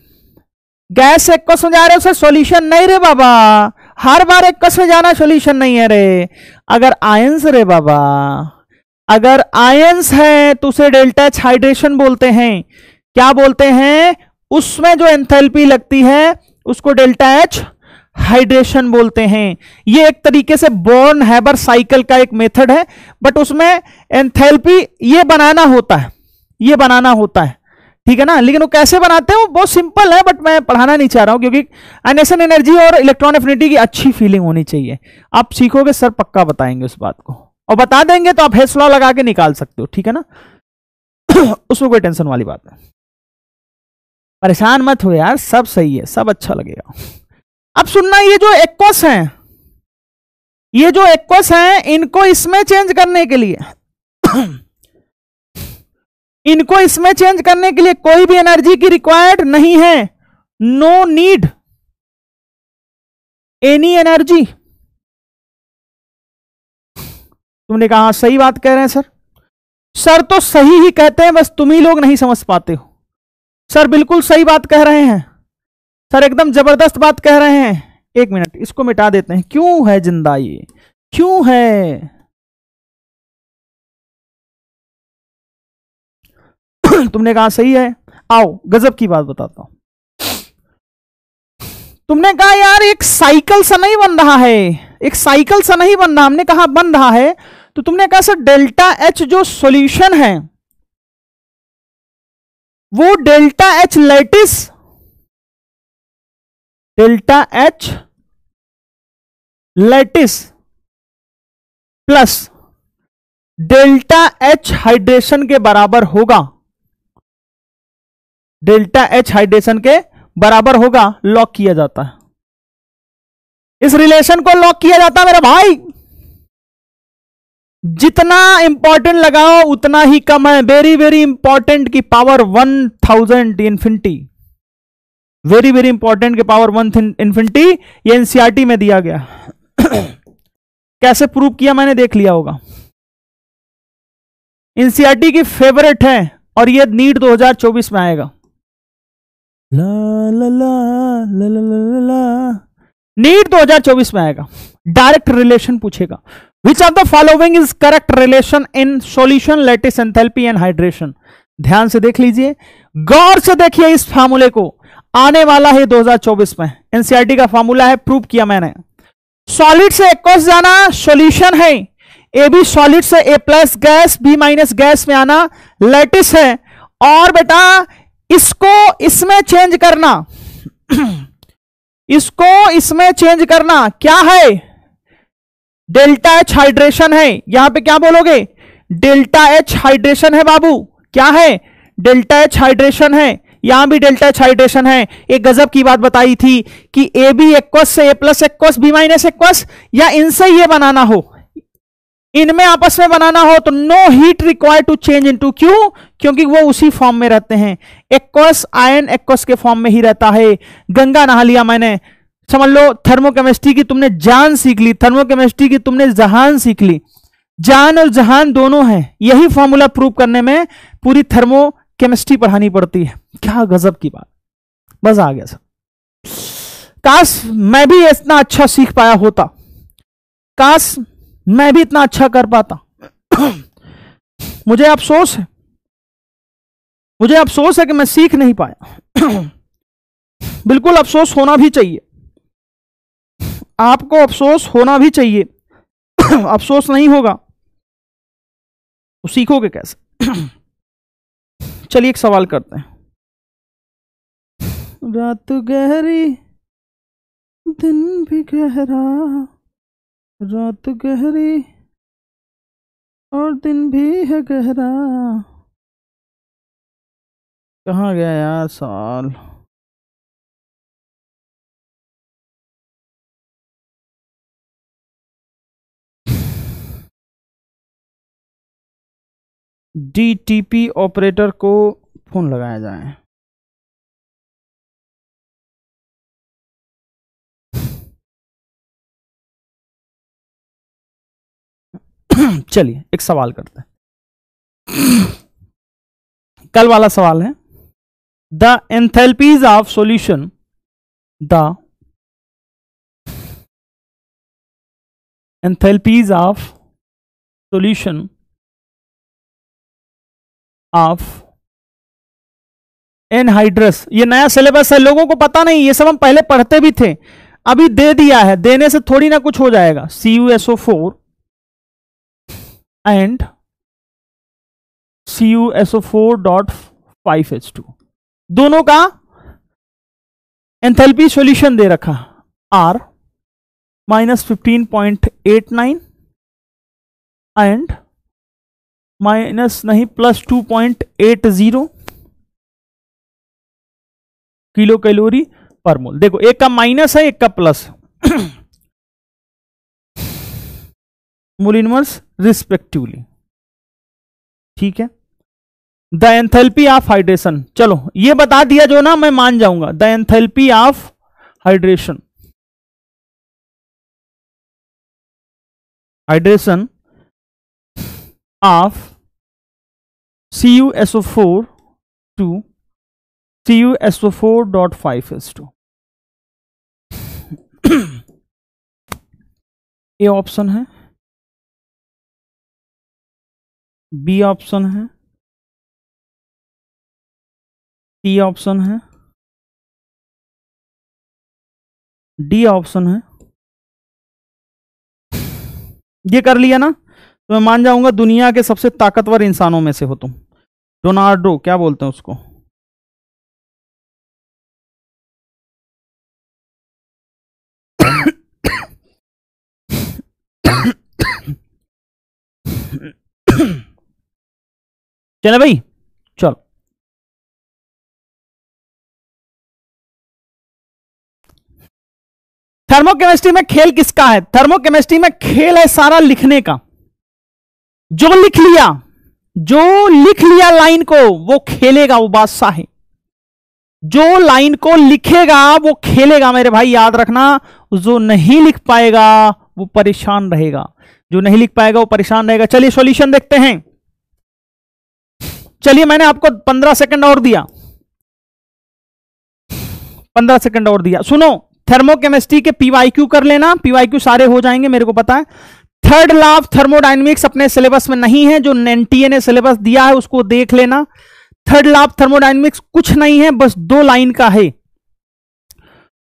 गैस से एक्वस में जा रहे हो, सर सॉल्यूशन नहीं रे बाबा, हर बार एक्वस में जाना सॉल्यूशन नहीं है रे। अगर आयंस रे बाबा, अगर आयंस है तो उसे डेल्टा एच हाइड्रेशन बोलते हैं। क्या बोलते हैं? उसमें जो एंथैल्पी लगती है उसको डेल्टा एच हाइड्रेशन बोलते हैं। ये एक तरीके से बॉर्न हैबर साइकिल का एक मेथड है, बट उसमें एंथैल्पी ये बनाना होता है, ये बनाना होता है, ठीक है ना। लेकिन वो कैसे बनाते हैं वो बहुत सिंपल है, बट मैं पढ़ाना नहीं चाह रहा हूं क्योंकि आयनेशन एनर्जी और इलेक्ट्रॉन एफिनिटी की अच्छी फीलिंग होनी चाहिए। आप सीखोगे सर पक्का बताएंगे उस बात को, और बता देंगे तो आप हेस लॉ लगा के निकाल सकते हो, ठीक है ना उसमें कोई टेंशन वाली बात नहीं। परेशान मत हो यार, सब सही है, सब अच्छा लगेगा। अब सुनना, ये जो एक्वस हैं, ये जो एक्वस हैं, इनको इसमें चेंज करने के लिए इनको इसमें चेंज करने के लिए कोई भी एनर्जी की रिक्वायर्ड नहीं है, नो नीड एनी एनर्जी। तुमने कहा सही बात कह रहे हैं सर। सर तो सही ही कहते हैं, बस तुम ही लोग नहीं समझ पाते हो। सर बिल्कुल सही बात कह रहे हैं सर, एकदम जबरदस्त बात कह रहे हैं। एक मिनट, इसको मिटा देते हैं। क्यों है जिंदा ये, क्यों है? तुमने कहा सही है। आओ गजब की बात बताता हूं। तुमने कहा यार एक साइकिल सा नहीं बन रहा है, एक साइकिल सा नहीं बन रहा। हमने कहा बन रहा है, तो तुमने कहा सर डेल्टा एच जो सॉल्यूशन है वो delta H lattice, delta H lattice plus delta H hydration के बराबर होगा, डेल्टा एच हाइड्रेशन के बराबर होगा, लॉक किया जाता है। इस रिलेशन को लॉक किया जाता है मेरे भाई। जितना इंपॉर्टेंट लगाओ उतना ही कम है। वेरी वेरी इंपॉर्टेंट की power 1000 infinity, very very important की पावर 1 इंफिनिटी, ये एनसीईआरटी में दिया गया। कैसे प्रूव किया मैंने देख लिया होगा। एनसीईआरटी की फेवरेट है और ये नीट 2024 में आएगा। ला ला ला ला ला ला ला, नीट 2024 में आएगा। डायरेक्ट रिलेशन पूछेगा। Which of the following is correct relation in solution lattice enthalpy and hydration. ध्यान से देख लीजिए, गौर से देखिए इस फार्मूले को, आने वाला है 2024 में। एनसीईआरटी का फार्मूला है, प्रूव किया मैंने। सॉलिड से एक्वस जाना सॉल्यूशन है, ए बी सॉलिड से A plus gas B minus gas में आना लैटिस है। और बेटा इसको इसमें चेंज करना, इसको इसमें चेंज करना क्या है, डेल्टा एच हाइड्रेशन है। यहां पे क्या बोलोगे, डेल्टा एच हाइड्रेशन है बाबू। क्या है, डेल्टा एच हाइड्रेशन है। यहां भी डेल्टा एच हाइड्रेशन है। एक गजब की बात बताई थी कि ए बी एक्वस से A plus aqueous B minus aqueous, या इनसे ये बनाना हो, इनमें आपस में बनाना हो तो no heat required to change into, क्यों, क्योंकि वो उसी फॉर्म में रहते हैं। एक्वस आयन एक्वस के फॉर्म में ही रहता है। गंगा नहा लिया मैंने, समझ लो थर्मोकेमिस्ट्री की तुमने जान सीख ली, थर्मोकेमिस्ट्री की तुमने जहान सीख ली। जान और जहान दोनों हैं। यही फॉर्मूला प्रूव करने में पूरी थर्मोकेमिस्ट्री पढ़ानी पड़ती है। क्या गजब की बात, मजा आ गया सब। काश मैं भी इतना अच्छा सीख पाया होता, काश मैं भी इतना अच्छा कर पाता। मुझे अफसोस है, मुझे अफसोस है कि मैं सीख नहीं पाया। बिल्कुल अफसोस होना भी चाहिए, आपको अफसोस होना भी चाहिए। अफसोस नहीं होगा तो सीखोगे कैसे। चलिए एक सवाल करते हैं। रात गहरी दिन भी गहरा, रात गहरी और दिन भी है गहरा। कहाँ गया यार सवाल। डीटीपी ऑपरेटर को फोन लगाया जाए। चलिए एक सवाल करते हैं। कल वाला सवाल है, the enthalpies of solution, the enthalpies of solution of anhydrous. ये नया सिलेबस है, लोगों को पता नहीं, ये सब हम पहले पढ़ते भी थे, अभी दे दिया है। देने से थोड़ी ना कुछ हो जाएगा। CuSO4 एंड CuSO4.5H2 दोनों का एंथैल्पी सॉल्यूशन दे रखा, R -15.89 एंड +2.80 किलो कैलोरी पर मोल। देखो एक का माइनस है, एक का प्लस, मोल इनवर्स रिस्पेक्टिवली। ठीक है। द एंथैल्पी ऑफ हाइड्रेशन, चलो ये बता दिया जो ना, मैं मान जाऊंगा। The enthalpy of hydration, hydration of CuSO4 to CuSO4.5H2। A option है, बी ऑप्शन है, सी ऑप्शन है, डी ऑप्शन है। ये कर लिया ना तो मैं मान जाऊंगा दुनिया के सबसे ताकतवर इंसानों में से हो तुम। डोनाल्डो क्या बोलते हैं उसको, चले भाई, चलो। थर्मोकेमिस्ट्री में खेल किसका है? थर्मोकेमिस्ट्री में खेल है सारा लिखने का। जो लिख लिया लाइन को वो खेलेगा, वो बादशाह है। जो लाइन को लिखेगा वो खेलेगा मेरे भाई, याद रखना। जो नहीं लिख पाएगा वो परेशान रहेगा, जो नहीं लिख पाएगा वो परेशान रहेगा। चलिए सॉल्यूशन देखते हैं। चलिए मैंने आपको 15 सेकंड और दिया, 15 सेकंड और दिया। सुनो, थर्मोकेमिस्ट्री के पीवाईक्यू कर लेना, पीवाईक्यू सारे हो जाएंगे मेरे को पता है। थर्ड लॉ ऑफ थर्मोडायनेमिक्स अपने सिलेबस में नहीं है, जो एनटीए ने सिलेबस दिया है उसको देख लेना। थर्ड लॉ ऑफ थर्मोडायनेमिक्स कुछ नहीं है, बस 2 लाइन का है।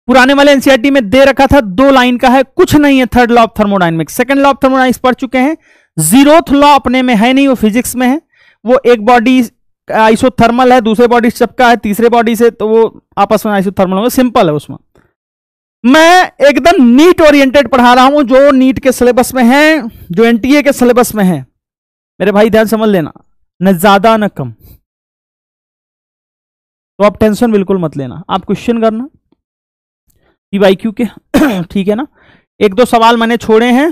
पुराने वाले एनसीईआरटी में दे रखा था, 2 लाइन का है, कुछ नहीं है third law of thermodynamics. Second law of thermodynamics पढ़ चुके हैं। जीरोथ लॉ अपने में है नहीं, वो फिजिक्स में है। वो एक बॉडी आइसोथर्मल है, दूसरे बॉडी से चिपका है, तीसरे बॉडी से, तो वो आपस में आइसोथर्मल होगा, सिंपल है। उसमें मैं एकदम नीट ओरिएंटेड पढ़ा रहा हूं, जो नीट के सिलेबस में है, जो एनटीए के सिलेबस में है। मेरे भाई ध्यान समझ लेना, न ज्यादा न कम। तो आप टेंशन बिल्कुल मत लेना, आप क्वेश्चन करना पीवाईक्यू के ठीक है ना। 1-2 सवाल मैंने छोड़े हैं,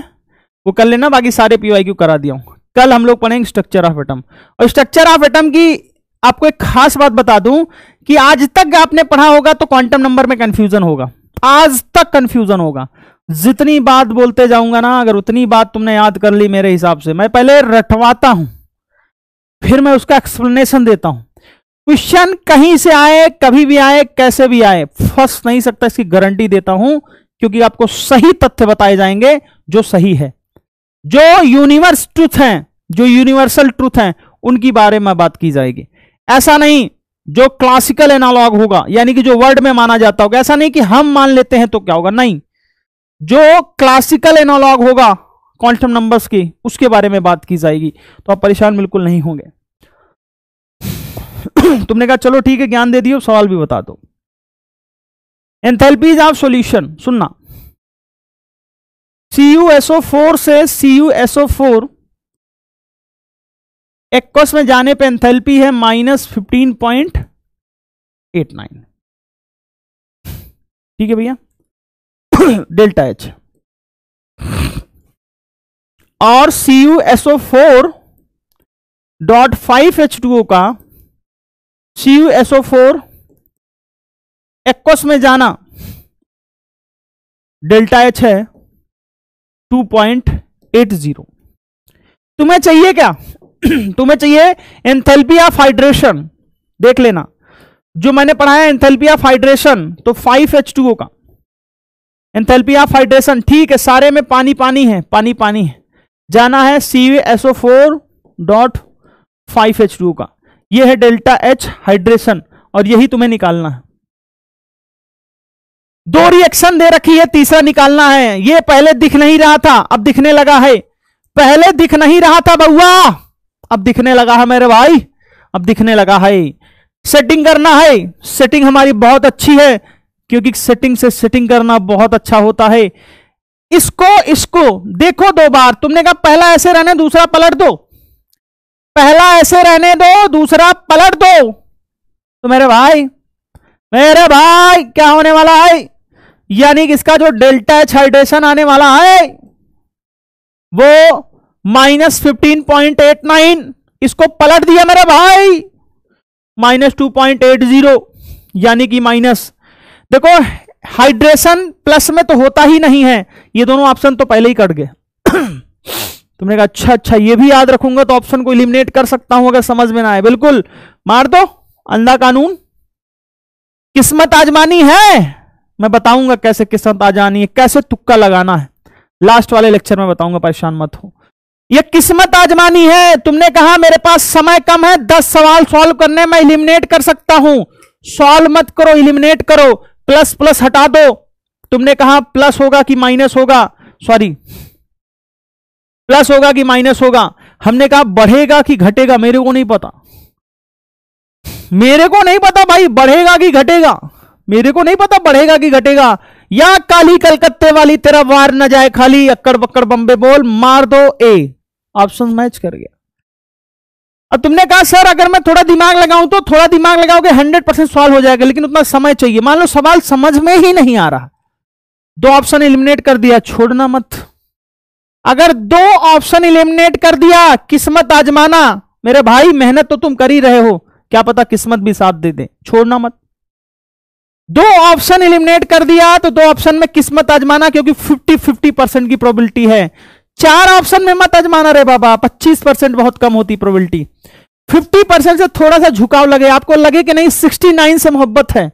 वो कर लेना, बाकी सारे पीवाईक्यू करा दिया हूं। कल हम लोग पढ़ेंगे स्ट्रक्चर ऑफ एटम। और स्ट्रक्चर ऑफ एटम की आपको एक खास बात बता दूं कि आज तक आपने पढ़ा होगा तो क्वांटम नंबर में कंफ्यूजन होगा, आज तक कंफ्यूजन होगा। जितनी बात बोलते जाऊंगा ना, अगर उतनी बात तुमने याद कर ली मेरे हिसाब से, मैं पहले रटवाता हूं फिर मैं उसका एक्सप्लेनेशन देता हूं। क्वेश्चन कहीं से आए, कभी भी आए, कैसे भी आए, फंस नहीं सकता, इसकी गारंटी देता हूं, क्योंकि आपको सही तथ्य बताए जाएंगे जो सही है, जो यूनिवर्स ट्रूथ हैं, जो यूनिवर्सल ट्रूथ हैं, उनकी बारे में बात की जाएगी। ऐसा नहीं जो क्लासिकल एनालॉग होगा, यानी कि जो वर्ड में माना जाता होगा, ऐसा नहीं कि हम मान लेते हैं तो क्या होगा, नहीं। जो क्लासिकल एनालॉग होगा क्वांटम नंबर्स की, उसके बारे में बात की जाएगी, तो आप परेशान बिल्कुल नहीं होंगे। तुमने कहा चलो ठीक है, ज्ञान दे दियो, सवाल भी बता दो। एंथैल्पीज ऑफ सॉल्यूशन सुनना। CuSO4 से CuSO4 एक्वस में जाने पे एंथैल्पी है -15.89, ठीक है भैया, डेल्टा H। और CuSO4.5H2O का CuSO4 एक्वस में जाना डेल्टा H है 2.80। तुम्हें चाहिए क्या? तुम्हें चाहिए एंथैल्पी ऑफ हाइड्रेशन। देख लेना जो मैंने पढ़ाया एंथैल्पी ऑफ हाइड्रेशन, तो 5H2O का एंथैल्पी ऑफ हाइड्रेशन, ठीक है, सारे में पानी पानी है, पानी पानी है, जाना है CuSO4.5H2O का, ये है डेल्टा H हाइड्रेशन, और यही तुम्हें निकालना है। 2 रिएक्शन दे रखी है, तीसरा निकालना है। ये पहले दिख नहीं रहा था, अब दिखने लगा है। पहले दिख नहीं रहा था बउआ, अब दिखने लगा है मेरे भाई, अब दिखने लगा है। सेटिंग करना है, सेटिंग हमारी बहुत अच्छी है, क्योंकि सेटिंग से सेटिंग करना बहुत अच्छा होता है। इसको देखो 2 बार। तुमने कहा पहला ऐसे रहने दूसरा पलट दो, पहला ऐसे रहने दो दूसरा पलट दो, तो मेरे भाई क्या होने वाला है, यानी कि इसका जो डेल्टा H हाइड्रेशन आने वाला है वो -15.89, इसको पलट दिया मेरे भाई -2.80, यानी कि माइनस। देखो हाइड्रेशन प्लस में तो होता ही नहीं है, ये दोनों ऑप्शन तो पहले ही कट गए। तुमने कहा अच्छा ये भी याद रखूंगा तो ऑप्शन को एलिमिनेट कर सकता हूं अगर समझ में ना आए। बिल्कुल मार दो अंधा कानून। किस्मत आजमानी है, मैं बताऊंगा कैसे किस्मत आजमानी है, कैसे तुक्का लगाना है, लास्ट वाले लेक्चर में बताऊंगा, परेशान मत हो। ये किस्मत आजमानी है। तुमने कहा मेरे पास समय कम है, 10 सवाल सॉल्व करने में एलिमिनेट कर सकता हूं, सॉल्व मत करो, एलिमिनेट करो, प्लस प्लस हटा दो। तुमने कहा प्लस होगा कि माइनस होगा, सॉरी प्लस होगा कि माइनस होगा, हमने कहा बढ़ेगा कि घटेगा, मेरे को नहीं पता, मेरे को नहीं पता भाई बढ़ेगा कि घटेगा, मेरे को नहीं पता बढ़ेगा कि घटेगा। या काली कलकत्ते वाली तेरा वार न जाए खाली, अक्कड़ बक्कड़ बम्बे बोल, मार दो ए, ऑप्शन मैच कर गया। अब तुमने कहा सर अगर मैं थोड़ा दिमाग लगाऊं, तो थोड़ा दिमाग लगाओगे 100% सॉल्व हो जाएगा, लेकिन उतना समय चाहिए। मान लो सवाल समझ में ही नहीं आ रहा, 2 ऑप्शन एलिमिनेट कर दिया, छोड़ना मत। अगर 2 ऑप्शन एलिमिनेट कर दिया, किस्मत आजमाना। मेरे भाई मेहनत तो तुम कर ही रहे हो, क्या पता किस्मत भी साथ दे दे, छोड़ना मत। 2 ऑप्शन एलिमिनेट कर दिया तो 2 ऑप्शन में किस्मत आजमाना, क्योंकि 50-50% की प्रोबेबिलिटी है। 4 ऑप्शन में मत आजमाना रे बाबा, 25% बहुत कम होती प्रोबेबिलिटी। 50% से थोड़ा सा झुकाव लगे, आपको लगे कि नहीं 69 से मोहब्बत है,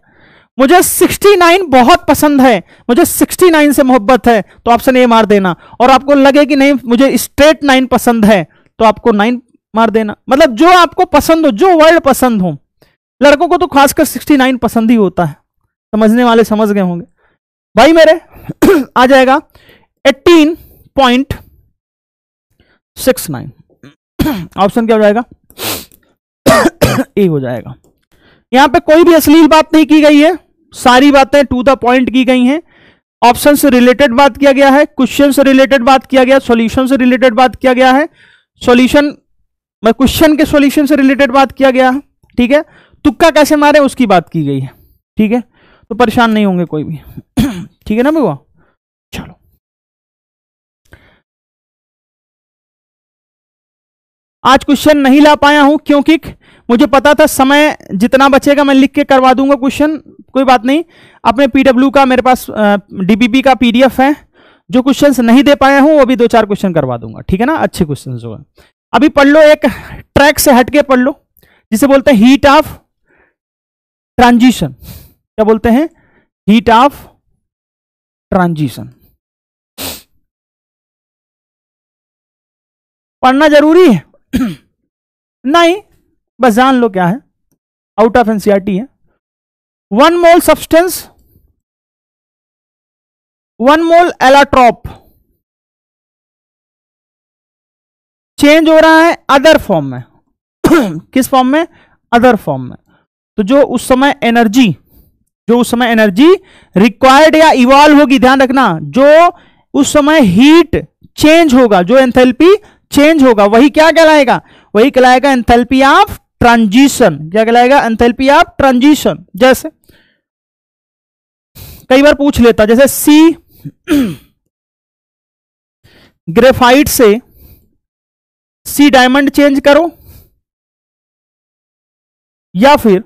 मुझे 69 बहुत पसंद है, मुझे 69 से मोहब्बत है, तो ऑप्शन ए मार देना। और आपको लगे कि नहीं मुझे स्ट्रेट 9 पसंद है, तो आपको 9 मार देना। मतलब जो आपको पसंद हो, जो वर्ड पसंद हो। लड़कों को तो खासकर 69 पसंद ही होता है, समझने वाले समझ गए होंगे भाई मेरे। आ जाएगा 18.69, ऑप्शन क्या हो जाएगा? ए हो जाएगा। यहां पे कोई भी अश्लील बात नहीं की गई है, सारी बातें टू द पॉइंट की गई हैं। ऑप्शन से रिलेटेड बात किया गया है, क्वेश्चन से रिलेटेड बात किया गया, सॉल्यूशन से रिलेटेड बात किया गया है, सॉल्यूशन क्वेश्चन के सॉल्यूशन से रिलेटेड बात किया गया है। ठीक है, तुक्का कैसे मारे उसकी बात की गई है। ठीक है, तो परेशान नहीं होंगे कोई भी। ठीक है ना भैया, चलो आज क्वेश्चन नहीं ला पाया हूं, क्योंकि मुझे पता था समय जितना बचेगा मैं लिख के करवा दूंगा क्वेश्चन, कोई बात नहीं। अपने पीडब्ल्यू का मेरे पास डीबीबी का पीडीएफ है, जो क्वेश्चंस नहीं दे पाया हूं वो भी 2-4 क्वेश्चन करवा दूंगा। ठीक है ना, अच्छे क्वेश्चन जो है। अभी पढ़ लो, एक ट्रैक से हटके पढ़ लो, जिसे बोलते हैं हीट ऑफ ट्रांजिशन। क्या बोलते हैं? Heat of transition. पढ़ना जरूरी है? नहीं, बस जान लो क्या है, आउट ऑफ एनसीईआरटी है। 1 मोल सब्सटेंस, 1 मोल एलाट्रॉप चेंज हो रहा है अदर फॉर्म में। किस फॉर्म में? अदर फॉर्म में। तो जो उस समय एनर्जी रिक्वायर्ड या इवॉल्व होगी, ध्यान रखना, जो उस समय हीट चेंज होगा, जो एंथैल्पी चेंज होगा, वही क्या कहलाएगा? वही कहलाएगा एंथैल्पी ऑफ ट्रांजिशन। क्या कहलाएगा? Enthalpy of transition. जैसे कई बार पूछ लेता, जैसे सी ग्रेफाइट से सी डायमंड चेंज करो, या फिर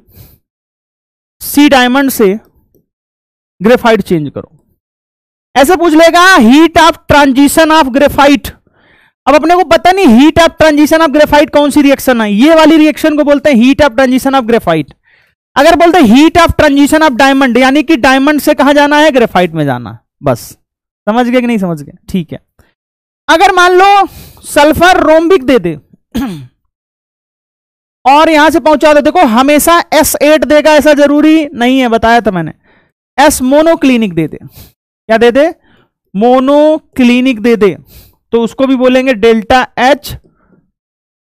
सी डायमंड से ग्रेफाइट चेंज करो, ऐसे पूछ लेगा। Heat of transition of graphite. अब अपने को पता नहीं heat of transition of graphite कौन सी रिएक्शन है, ये वाली रिएक्शन को बोलते हैं heat of transition of graphite. अगर बोलते हैं heat of transition of diamond, यानी कि डायमंड से कहां जाना है? ग्रेफाइट में जाना है। बस समझ गए कि नहीं समझ गए? ठीक है। अगर मान लो सल्फर रोम्बिक दे दे और यहां से पहुंचा दो, देखो हमेशा S8 देगा ऐसा जरूरी नहीं है, बताया था मैंने। S मोनोक्लिनिक दे दे। क्या दे दे? मोनोक्लिनिक दे दे, तो उसको भी बोलेंगे डेल्टा H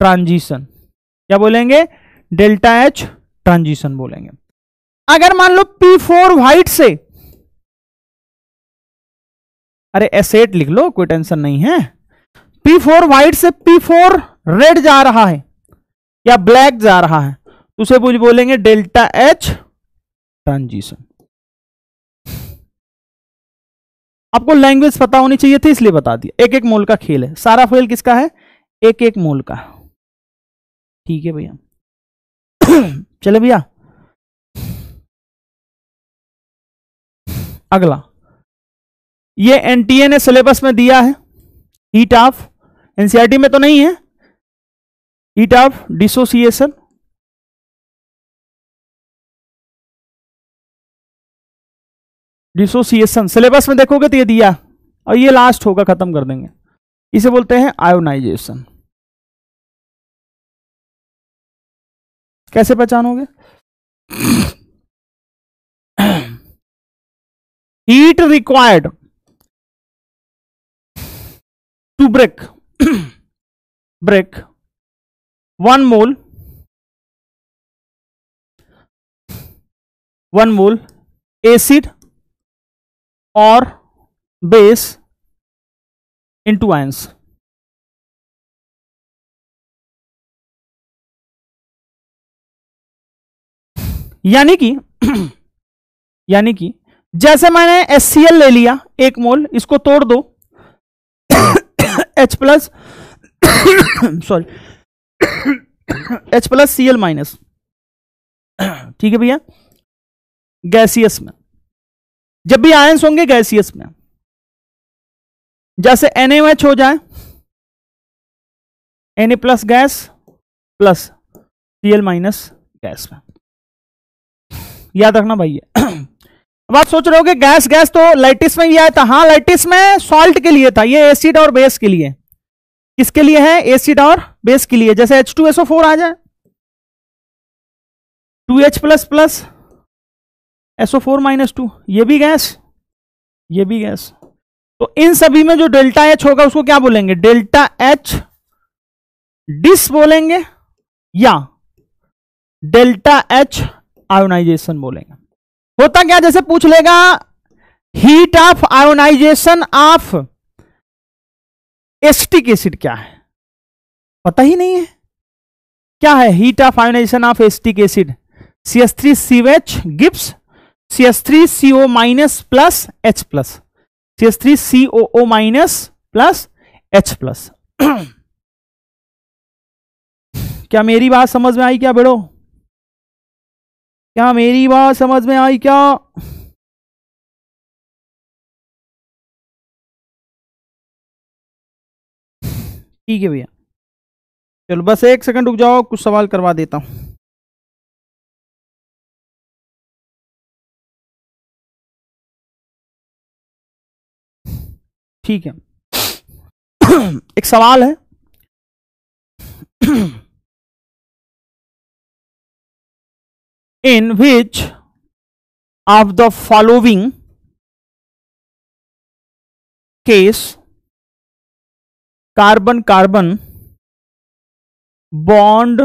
ट्रांजिशन। क्या बोलेंगे? डेल्टा H ट्रांजिशन बोलेंगे। अगर मान लो P4 व्हाइट से, अरे S8 लिख लो, कोई टेंशन नहीं है। P4 व्हाइट से P4 रेड जा रहा है या ब्लैक जा रहा है, तो उसे बोलेंगे डेल्टा H ट्रांजिशन। आपको लैंग्वेज पता होनी चाहिए थी, इसलिए बता दिया। 1-1 मोल का खेल है, सारा फेल किसका है? 1-1 मोल का। ठीक है भैया। चले भैया, अगला ये एनटीए ने सिलेबस में दिया है, हीट ऑफ, एनसीईआरटी में तो नहीं है, heat of dissociation. Dissociation syllabus में देखोगे तो ये दिया, और ये लास्ट होगा, खत्म कर देंगे। इसे बोलते हैं आयोनाइजेशन। कैसे पहचानोगे? Heat required to break 1 mole acid और बेस into ions। यानी कि जैसे मैंने HCl ले लिया 1 मोल, इसको तोड़ दो H plus sorry H plus Cl minus, ठीक है भैया, गैसियस में। जब भी आयंस होंगे गैसियस में, जैसे NaOH हो जाए, Na plus gas plus Cl minus gas में, याद रखना भाई। अब आप सोच रहे हो कि गैस गैस तो लाइटिस में भी आया था। हाँ, लाइटिस में सॉल्ट के लिए था, ये एसिड और बेस के लिए। किसके लिए है? एसिड और बेस के लिए। जैसे H2SO4 आ जाए, 2H plus plus SO4 minus 2, ये भी गैस, ये भी गैस। तो इन सभी में जो डेल्टा H होगा उसको क्या बोलेंगे? डेल्टा H डिस बोलेंगे या डेल्टा H आयोनाइजेशन बोलेंगे। होता क्या, जैसे पूछ लेगा heat of ionization of acetic acid क्या है, पता ही नहीं है क्या है heat of ionization of acetic acid. CH3COH gives CH3CO minus plus H plus, CH3COO minus plus H plus. क्या मेरी बात समझ में आई क्या बेड़ो? क्या मेरी बात समझ में आई क्या? ठीक है भैया, चलो बस 1 सेकंड रुक जाओ, कुछ सवाल करवा देता हूं। ठीक है, एक सवाल है। In which of the following case carbon carbon bond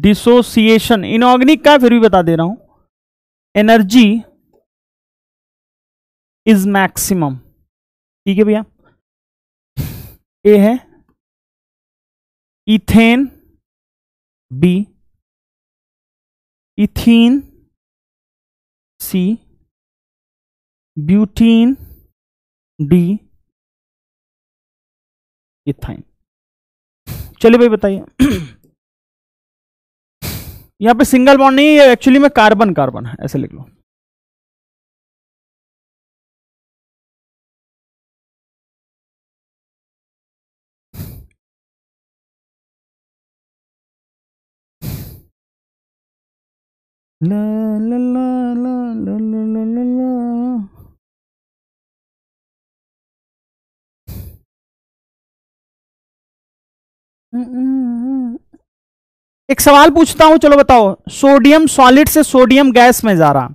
dissociation inorganic का, फिर भी बता दे रहा हूं, एनर्जी इज मैक्सिमम। ठीक है भैया, ए है इथेन, बी इथीन, सी ब्यूटीन, डी इथाइन। चलिए भाई बताइए। यहां पे सिंगल बॉन्ड नहीं है, एक्चुअली में कार्बन कार्बन है, ऐसे लिख लो। ला ला ला ला ला ला ला ला। एक सवाल पूछता हूं, चलो बताओ। सोडियम सॉलिड से सोडियम गैस में जा रहा,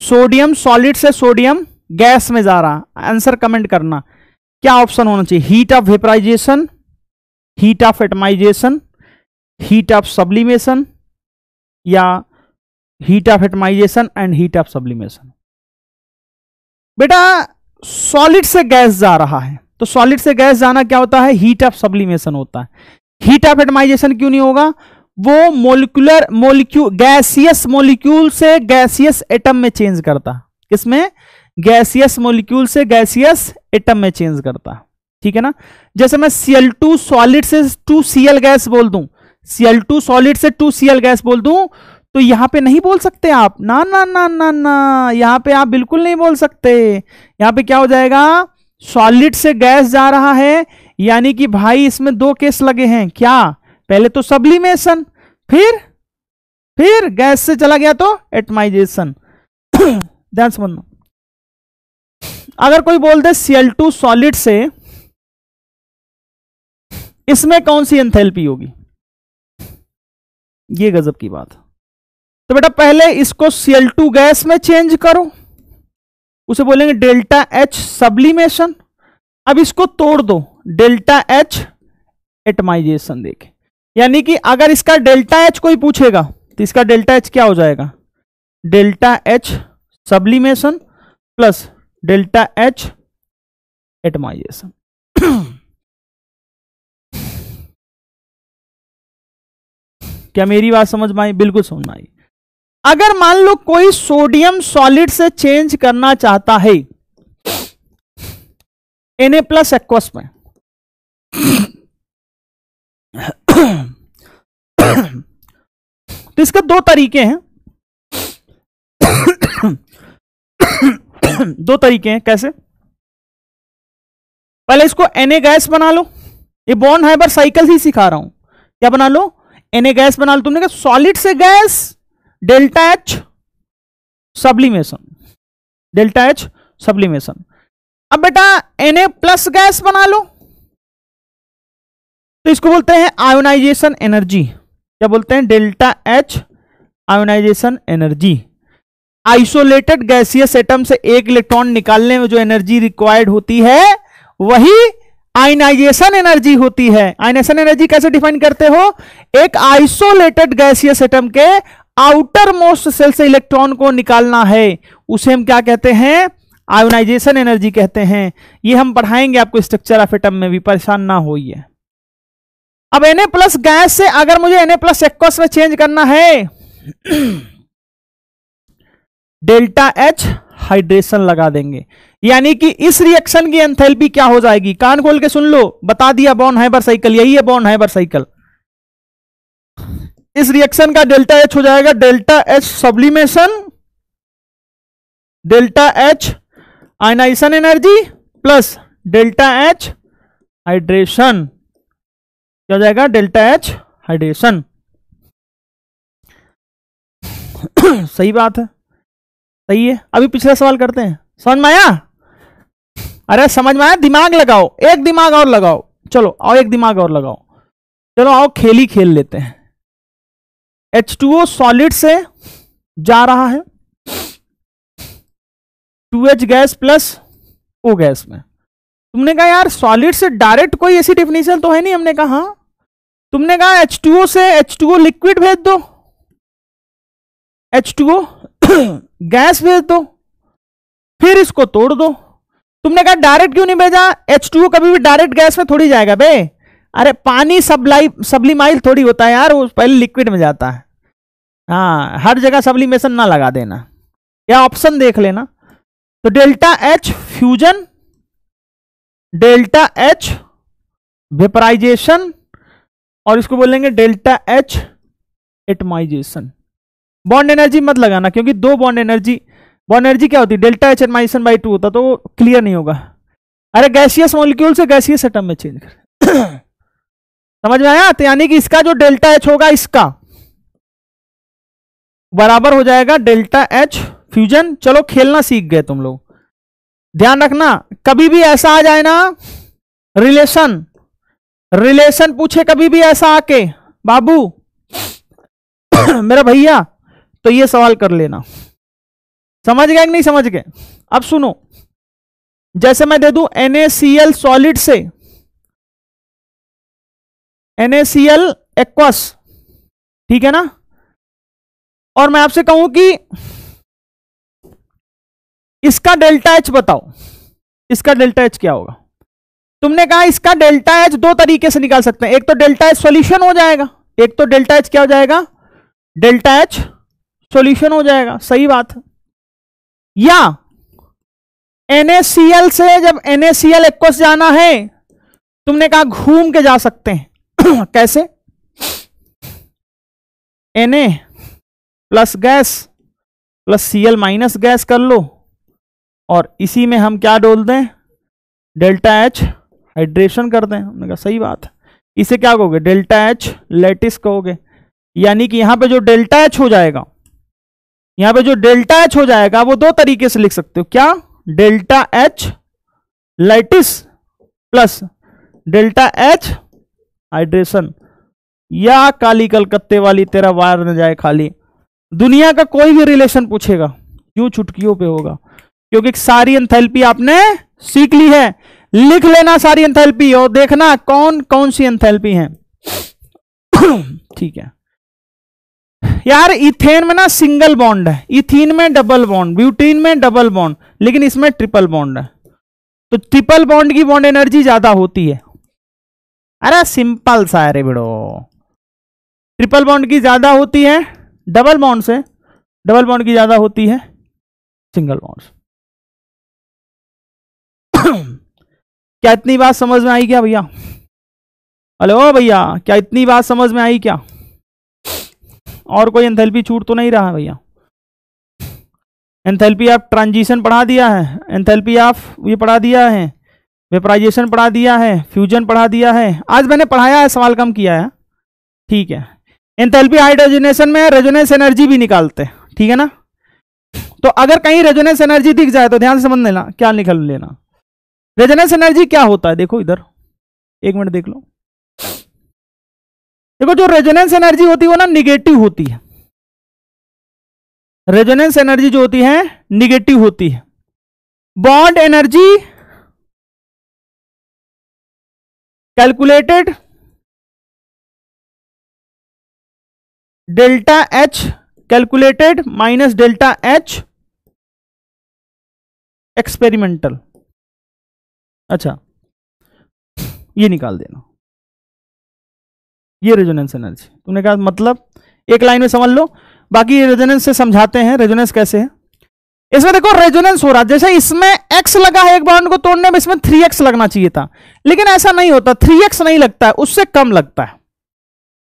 सोडियम सॉलिड से सोडियम गैस में जा रहा, आंसर कमेंट करना। क्या ऑप्शन होना चाहिए? Heat of vaporization, heat of atomization, heat of sublimation, या heat of atomization and heat of sublimation. बेटा सॉलिड से गैस जा रहा है, तो सॉलिड से गैस जाना क्या होता है? हीट ऑफ सब्लिमेशन होता है। हीट ऑफ एटमाइजेशन क्यों नहीं होगा? वो गैसियस मोलिक्यूल से गैसियस एटम में चेंज करता। किसमें? गैसियस मोलिक्यूल से गैसियस एटम में चेंज करता। ठीक है ना? जैसे मैं Cl2 सॉलिड से 2Cl गैस बोल दूं, Cl2 सॉलिड से 2Cl गैस बोल दूं, तो यहां पे नहीं बोल सकते आप। ना ना ना ना ना, यहां पे आप बिल्कुल नहीं बोल सकते। यहां पे क्या हो जाएगा? सॉलिड से गैस जा रहा है, यानी कि भाई इसमें 2 केस लगे हैं। क्या? पहले तो सब्लिमेशन, फिर गैस से चला गया तो एटमाइजेशन। ध्यान समझना। अगर कोई बोल दे Cl2 सॉलिड से, इसमें कौन सी एंथैल्पी होगी? ये गजब की बात। तो बेटा पहले इसको Cl2 गैस में चेंज करो, उसे बोलेंगे डेल्टा H सब्लिमेशन। अब इसको तोड़ दो, डेल्टा H एटमाइजेशन देखे। यानी कि अगर इसका डेल्टा H कोई पूछेगा तो इसका डेल्टा H क्या हो जाएगा? Delta H sublimation plus delta H atomization. क्या मेरी बात समझ में आई? बिल्कुल समझ में आई। अगर मान लो कोई सोडियम सॉलिड से चेंज करना चाहता है Na+ एक्वस में, तो इसके दो तरीके हैं। दो तरीके हैं, कैसे? पहले इसको Na गैस बना लो, ये बॉन्ड हाइबर साइकिल ही सिखा रहा हूं। क्या बना लो? Na गैस बना लो। तुमने कहा सॉलिड से gas, ΔH sublimation, ΔH sublimation. अब बेटा Na+ गैस बना लो, तो इसको बोलते हैं आयोनाइजेशन एनर्जी। क्या बोलते हैं? ΔH ionization energy. Isolated gaseous atom से एक इलेक्ट्रॉन निकालने में जो एनर्जी रिक्वायर्ड होती है वही आयनाइजेशन एनर्जी होती है। आयनाइजेशन एनर्जी कैसे डिफाइन करते हो? एक आइसोलेटेड गैसियस एटम के आउटर मोस्ट सेल से इलेक्ट्रॉन को निकालना है, उसे हम क्या कहते हैं? आयोनाइजेशन एनर्जी कहते हैं। ये हम पढ़ाएंगे आपको स्ट्रक्चर ऑफ एटम में भी, परेशान ना होइए। अब Na+ गैस से अगर मुझे Na+ एक्वस में चेंज करना है, ΔH हाइड्रेशन लगा देंगे। यानी कि इस रिएक्शन की एंथैल्पी क्या हो जाएगी? कान खोल के सुन लो, बता दिया बॉन्ड हाइबर साइकिल, यही है बॉन्ड हाइबर साइकिल। इस रिएक्शन का ΔH हो जाएगा ΔH sublimation, ΔH ionization energy plus ΔH hydration. क्या हो जाएगा? ΔH hydration. सही बात है, सही है। अभी पिछला सवाल करते हैं, समझ में आया? अरे समझ में आया? दिमाग लगाओ, एक दिमाग और लगाओ। चलो आओ, एक दिमाग और लगाओ। चलो आओ, खेल ही खेल लेते हैं। H2O सॉलिड से जा रहा है 2H gas plus O gas में। तुमने कहा यार सॉलिड से डायरेक्ट कोई ऐसी डेफिनेशन तो है नहीं। हमने कहा हाँ। तुमने कहा H2O से H2O लिक्विड भेज दो, H2O गैस भेज दो, फिर इसको तोड़ दो। तुमने कहा डायरेक्ट क्यों नहीं भेजा? H2O कभी भी डायरेक्ट गैस में थोड़ी जाएगा बे। अरे पानी सब्लिमाइल थोड़ी होता है यार, वो पहले लिक्विड में जाता है। हाँ, हर जगह सब्लिमेशन ना लगा देना, या ऑप्शन देख लेना। तो ΔH फ्यूजन, ΔH वेपराइजेशन, और इसको बोलेंगे ΔH एटमाइजेशन। बॉन्ड एनर्जी मत लगाना, क्योंकि दो बॉन्ड एनर्जी क्या होती है? ΔH एटमाइजेशन बाई 2 होता, तो वो क्लियर नहीं होगा। अरे गैसियस मॉलिक्यूल से गैसियस एटम में चेंज कर। समझ में आया? तो यानी कि इसका जो ΔH होगा, इसका बराबर हो जाएगा ΔH फ्यूजन। चलो खेलना सीख गए तुम लोग। ध्यान रखना, कभी भी ऐसा आ जाए ना रिलेशन पूछे कभी भी ऐसा आके, बाबू मेरा भैया, तो ये सवाल कर लेना। समझ गए कि नहीं समझ गए? अब सुनो, जैसे मैं दे दूं NaCl सॉलिड से NaCl एक्वस, ठीक है ना, और मैं आपसे कहूं कि इसका ΔH बताओ, इसका ΔH क्या होगा? तुमने कहा इसका ΔH दो तरीके से निकाल सकते हैं। एक तो ΔH सॉल्यूशन हो जाएगा, एक तो ΔH क्या हो जाएगा? ΔH सॉल्यूशन हो जाएगा। सही बात है। या NaCl से जब NaCl एक्वस जाना है, तुमने कहा घूम के जा सकते हैं। कैसे? Na plus gas plus Cl minus gas कर लो, और इसी में हम क्या डाल दें? ΔH हाइड्रेशन कर दें। हमने कहा सही बात है। इसे क्या कहोगे? ΔH लैटिस कहोगे। यानी कि यहां पे जो ΔH हो जाएगा, यहां पे जो ΔH हो जाएगा वो दो तरीके से लिख सकते हो। क्या? ΔH lattice plus ΔH hydration. या काली कलकत्ते वाली तेरा वार न जाए खाली। दुनिया का कोई भी रिलेशन पूछेगा यूं चुटकियों पे होगा, क्योंकि सारी एंथैल्पी आपने सीख ली है। लिख लेना सारी एंथैल्पी और देखना कौन कौन सी एंथैल्पी है। ठीक है यार, इथेन में ना सिंगल बॉन्ड है, इथीन में डबल बॉन्ड, ब्यूटीन में डबल बॉन्ड, लेकिन इसमें ट्रिपल बॉन्ड है। तो ट्रिपल बॉन्ड की बॉन्ड एनर्जी ज्यादा होती है। अरे सिंपल सा है रे बिड़ो। ट्रिपल बॉन्ड की ज्यादा होती है डबल बॉन्ड से, डबल बॉन्ड की ज्यादा होती है सिंगल बॉन्ड से। क्या इतनी बात समझ में आई क्या भैया? हेलो भैया, क्या इतनी बात समझ में आई क्या? और कोई एंथैल्पी छूट तो नहीं रहा भैया? एंथैल्पी ऑफ ट्रांजिशन पढ़ा दिया है, एंथैल्पी ऑफ ये पढ़ा दिया है, वेपराइजेशन पढ़ा दिया है, फ्यूजन पढ़ा दिया है। आज मैंने पढ़ाया है, सवाल कम किया है, ठीक है। एंथैल्पी हाइड्रोजनेशन में रेजोनेंस एनर्जी भी निकालते हैं, ठीक है ना। तो अगर कहीं रेजोनेंस एनर्जी दिख जाए तो ध्यान से समझ लेना, क्या निकल लेना। रेजोनेंस एनर्जी क्या होता है, देखो इधर, एक मिनट देख लो। देखो जो रेजोनेंस एनर्जी होती है वो ना निगेटिव होती है। रेजोनेंस एनर्जी जो होती है निगेटिव होती है। Bond energy calculated delta H calculated minus delta H experimental. अच्छा, ये निकाल देना, ये रेजोनेंस एनर्जी। तुमने कहा मतलब एक लाइन में समझ लो, बाकी रेजोनेंस से समझाते हैं रेजोनेंस कैसे है। इसमें देखो रेजोनेंस हो रहा, जैसे इसमें x लगा है एक बॉन्ड को तोड़ने में, इसमें 3x लगना चाहिए था, लेकिन ऐसा नहीं होता, 3x नहीं लगता है, उससे कम लगता है।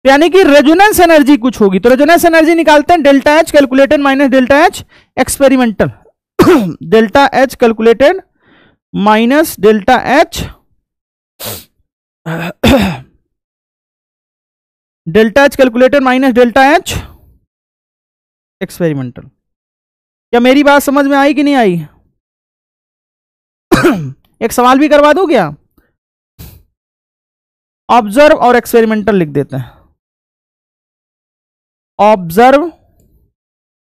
यानी कि रेजोनेंस एनर्जी कुछ होगी, तो रेजोनेंस एनर्जी निकालते हैं delta H calculated minus delta H experimental. Delta H calculated minus delta H delta H calculated minus delta H experimental. क्या मेरी बात समझ में आई कि नहीं आई? एक सवाल भी करवा दूं क्या? ऑब्जर्व और एक्सपेरिमेंटल लिख देते हैं, ऑब्जर्व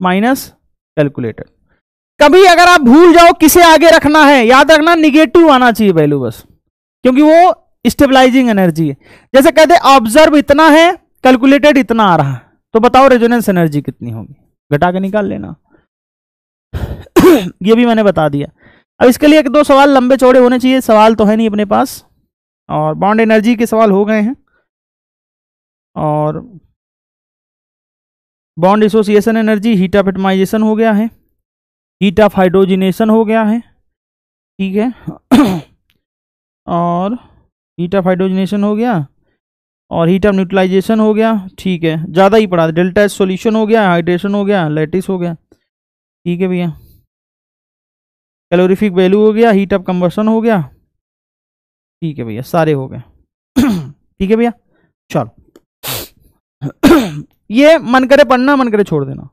माइनस कैलकुलेटेड। कभी अगर आप भूल जाओ किसे आगे रखना है, याद रखना निगेटिव आना चाहिए वैल्यू बस, क्योंकि वो स्टेबलाइजिंग एनर्जी है। जैसे कहते ऑब्जर्व इतना है, कैलकुलेटेड इतना आ रहा है, तो बताओ रेजोनेंस एनर्जी कितनी होगी, घटा के निकाल लेना। ये भी मैंने बता दिया। अब इसके लिए एक दो सवाल लंबे चौड़े होने चाहिए, सवाल तो है नहीं अपने पास, और बॉन्ड एनर्जी के सवाल हो गए हैं, और bond association energy, heat of atomization हो गया है, हीट ऑफ हाइड्रोजिनेशन हो गया है, ठीक है, और हीट ऑफ हाइड्रोजिनेशन हो गया, और हीट ऑफ न्यूट्रलाइजेशन हो गया, ठीक है, ज़्यादा ही पड़ा। डेल्टा एच सोल्यूशन हो गया, हाइड्रेशन हो गया, लैटिस हो गया, ठीक है भैया, कैलोरीफिक वैल्यू हो गया, हीट ऑफ कंबशन हो गया, ठीक है भैया, सारे हो गए। ठीक है भैया, चलो। ये मन करे पढ़ना, मन करे छोड़ देना,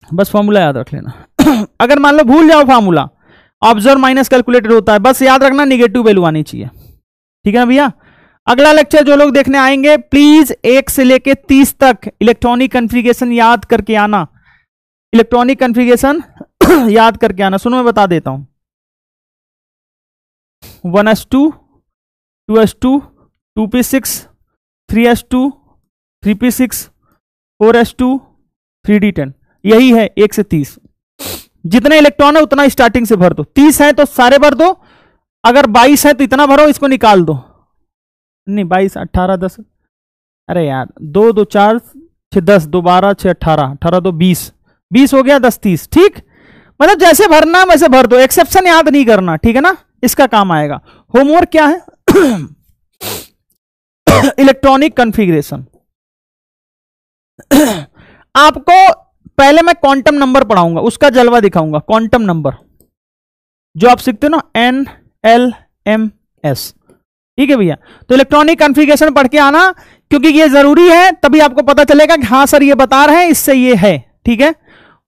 बस फॉर्मूला याद रख लेना। अगर मान लो भूल जाओ फॉर्मूला, ऑब्जर्व माइनस कैलकुलेटेड होता है, बस याद रखना निगेटिव वैल्यू आनी चाहिए, ठीक है ना भैया। अगला लेक्चर जो लोग देखने आएंगे प्लीज 1 से लेके 30 तक इलेक्ट्रॉनिक कॉन्फ़िगरेशन याद करके आना, इलेक्ट्रॉनिक कॉन्फ़िगरेशन याद करके आना। सुनो मैं बता देता हूं, 1s2 2s2 2p6 3s2 3p6 4s2 3d10, यही है 1 से 30। जितने इलेक्ट्रॉन है उतना स्टार्टिंग से भर दो, 30 है तो सारे भर दो, अगर 22 है तो इतना भरो, इसको निकाल दो, नहीं 22 18 10, अरे यार 2 2 4 6 10 2 12 6 18 18 2 20 20 हो गया, 10 30, ठीक। मतलब जैसे भरना वैसे भर दो, एक्सेप्शन याद नहीं करना, ठीक है ना, इसका काम आएगा। होमवर्क क्या है? Electronic configuration. आपको पहले मैं क्वांटम नंबर पढ़ाऊंगा, उसका जलवा दिखाऊंगा, क्वांटम नंबर जो आप सीखते हो ना, NLMS, ठीक है भैया। तो इलेक्ट्रॉनिक कॉन्फ़िगरेशन पढ़ के आना, क्योंकि ये जरूरी है, तभी आपको पता चलेगा कि हाँ सर ये बता रहे हैं, इससे ये है, ठीक है।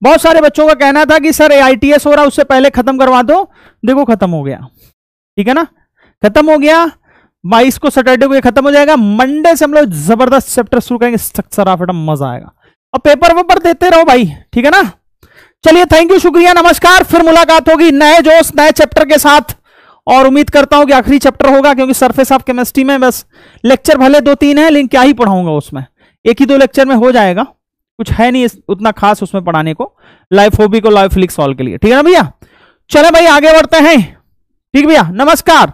बहुत सारे बच्चों का कहना था कि सर AITS हो रहा है उससे पहले खत्म करवा दो, देखो खत्म हो गया, ठीक है ना, खत्म हो गया। 22 को सैटरडे को ये खत्म हो जाएगा, मंडे से हम लोग जबरदस्त चैप्टर शुरू करेंगे, सराफटा मजा आएगा, और पेपर वेपर देते रहो भाई, ठीक है ना। चलिए थैंक यू, शुक्रिया, नमस्कार, फिर मुलाकात होगी नए जोश नए चैप्टर के साथ, और उम्मीद करता हूं कि आखिरी चैप्टर होगा, क्योंकि सरफेस ऑफ केमिस्ट्री में बस लेक्चर भले 2-3 है, लेकिन क्या ही पढ़ाऊंगा उसमें, 1 ही 2 लेक्चर में हो जाएगा, कुछ है नहीं उतना खास उसमें पढ़ाने को, लाइफोबिक और लाइफलिक सॉल्व के लिए, ठीक है ना भैया। चलो भाई आगे बढ़ते हैं, ठीक भैया, नमस्कार।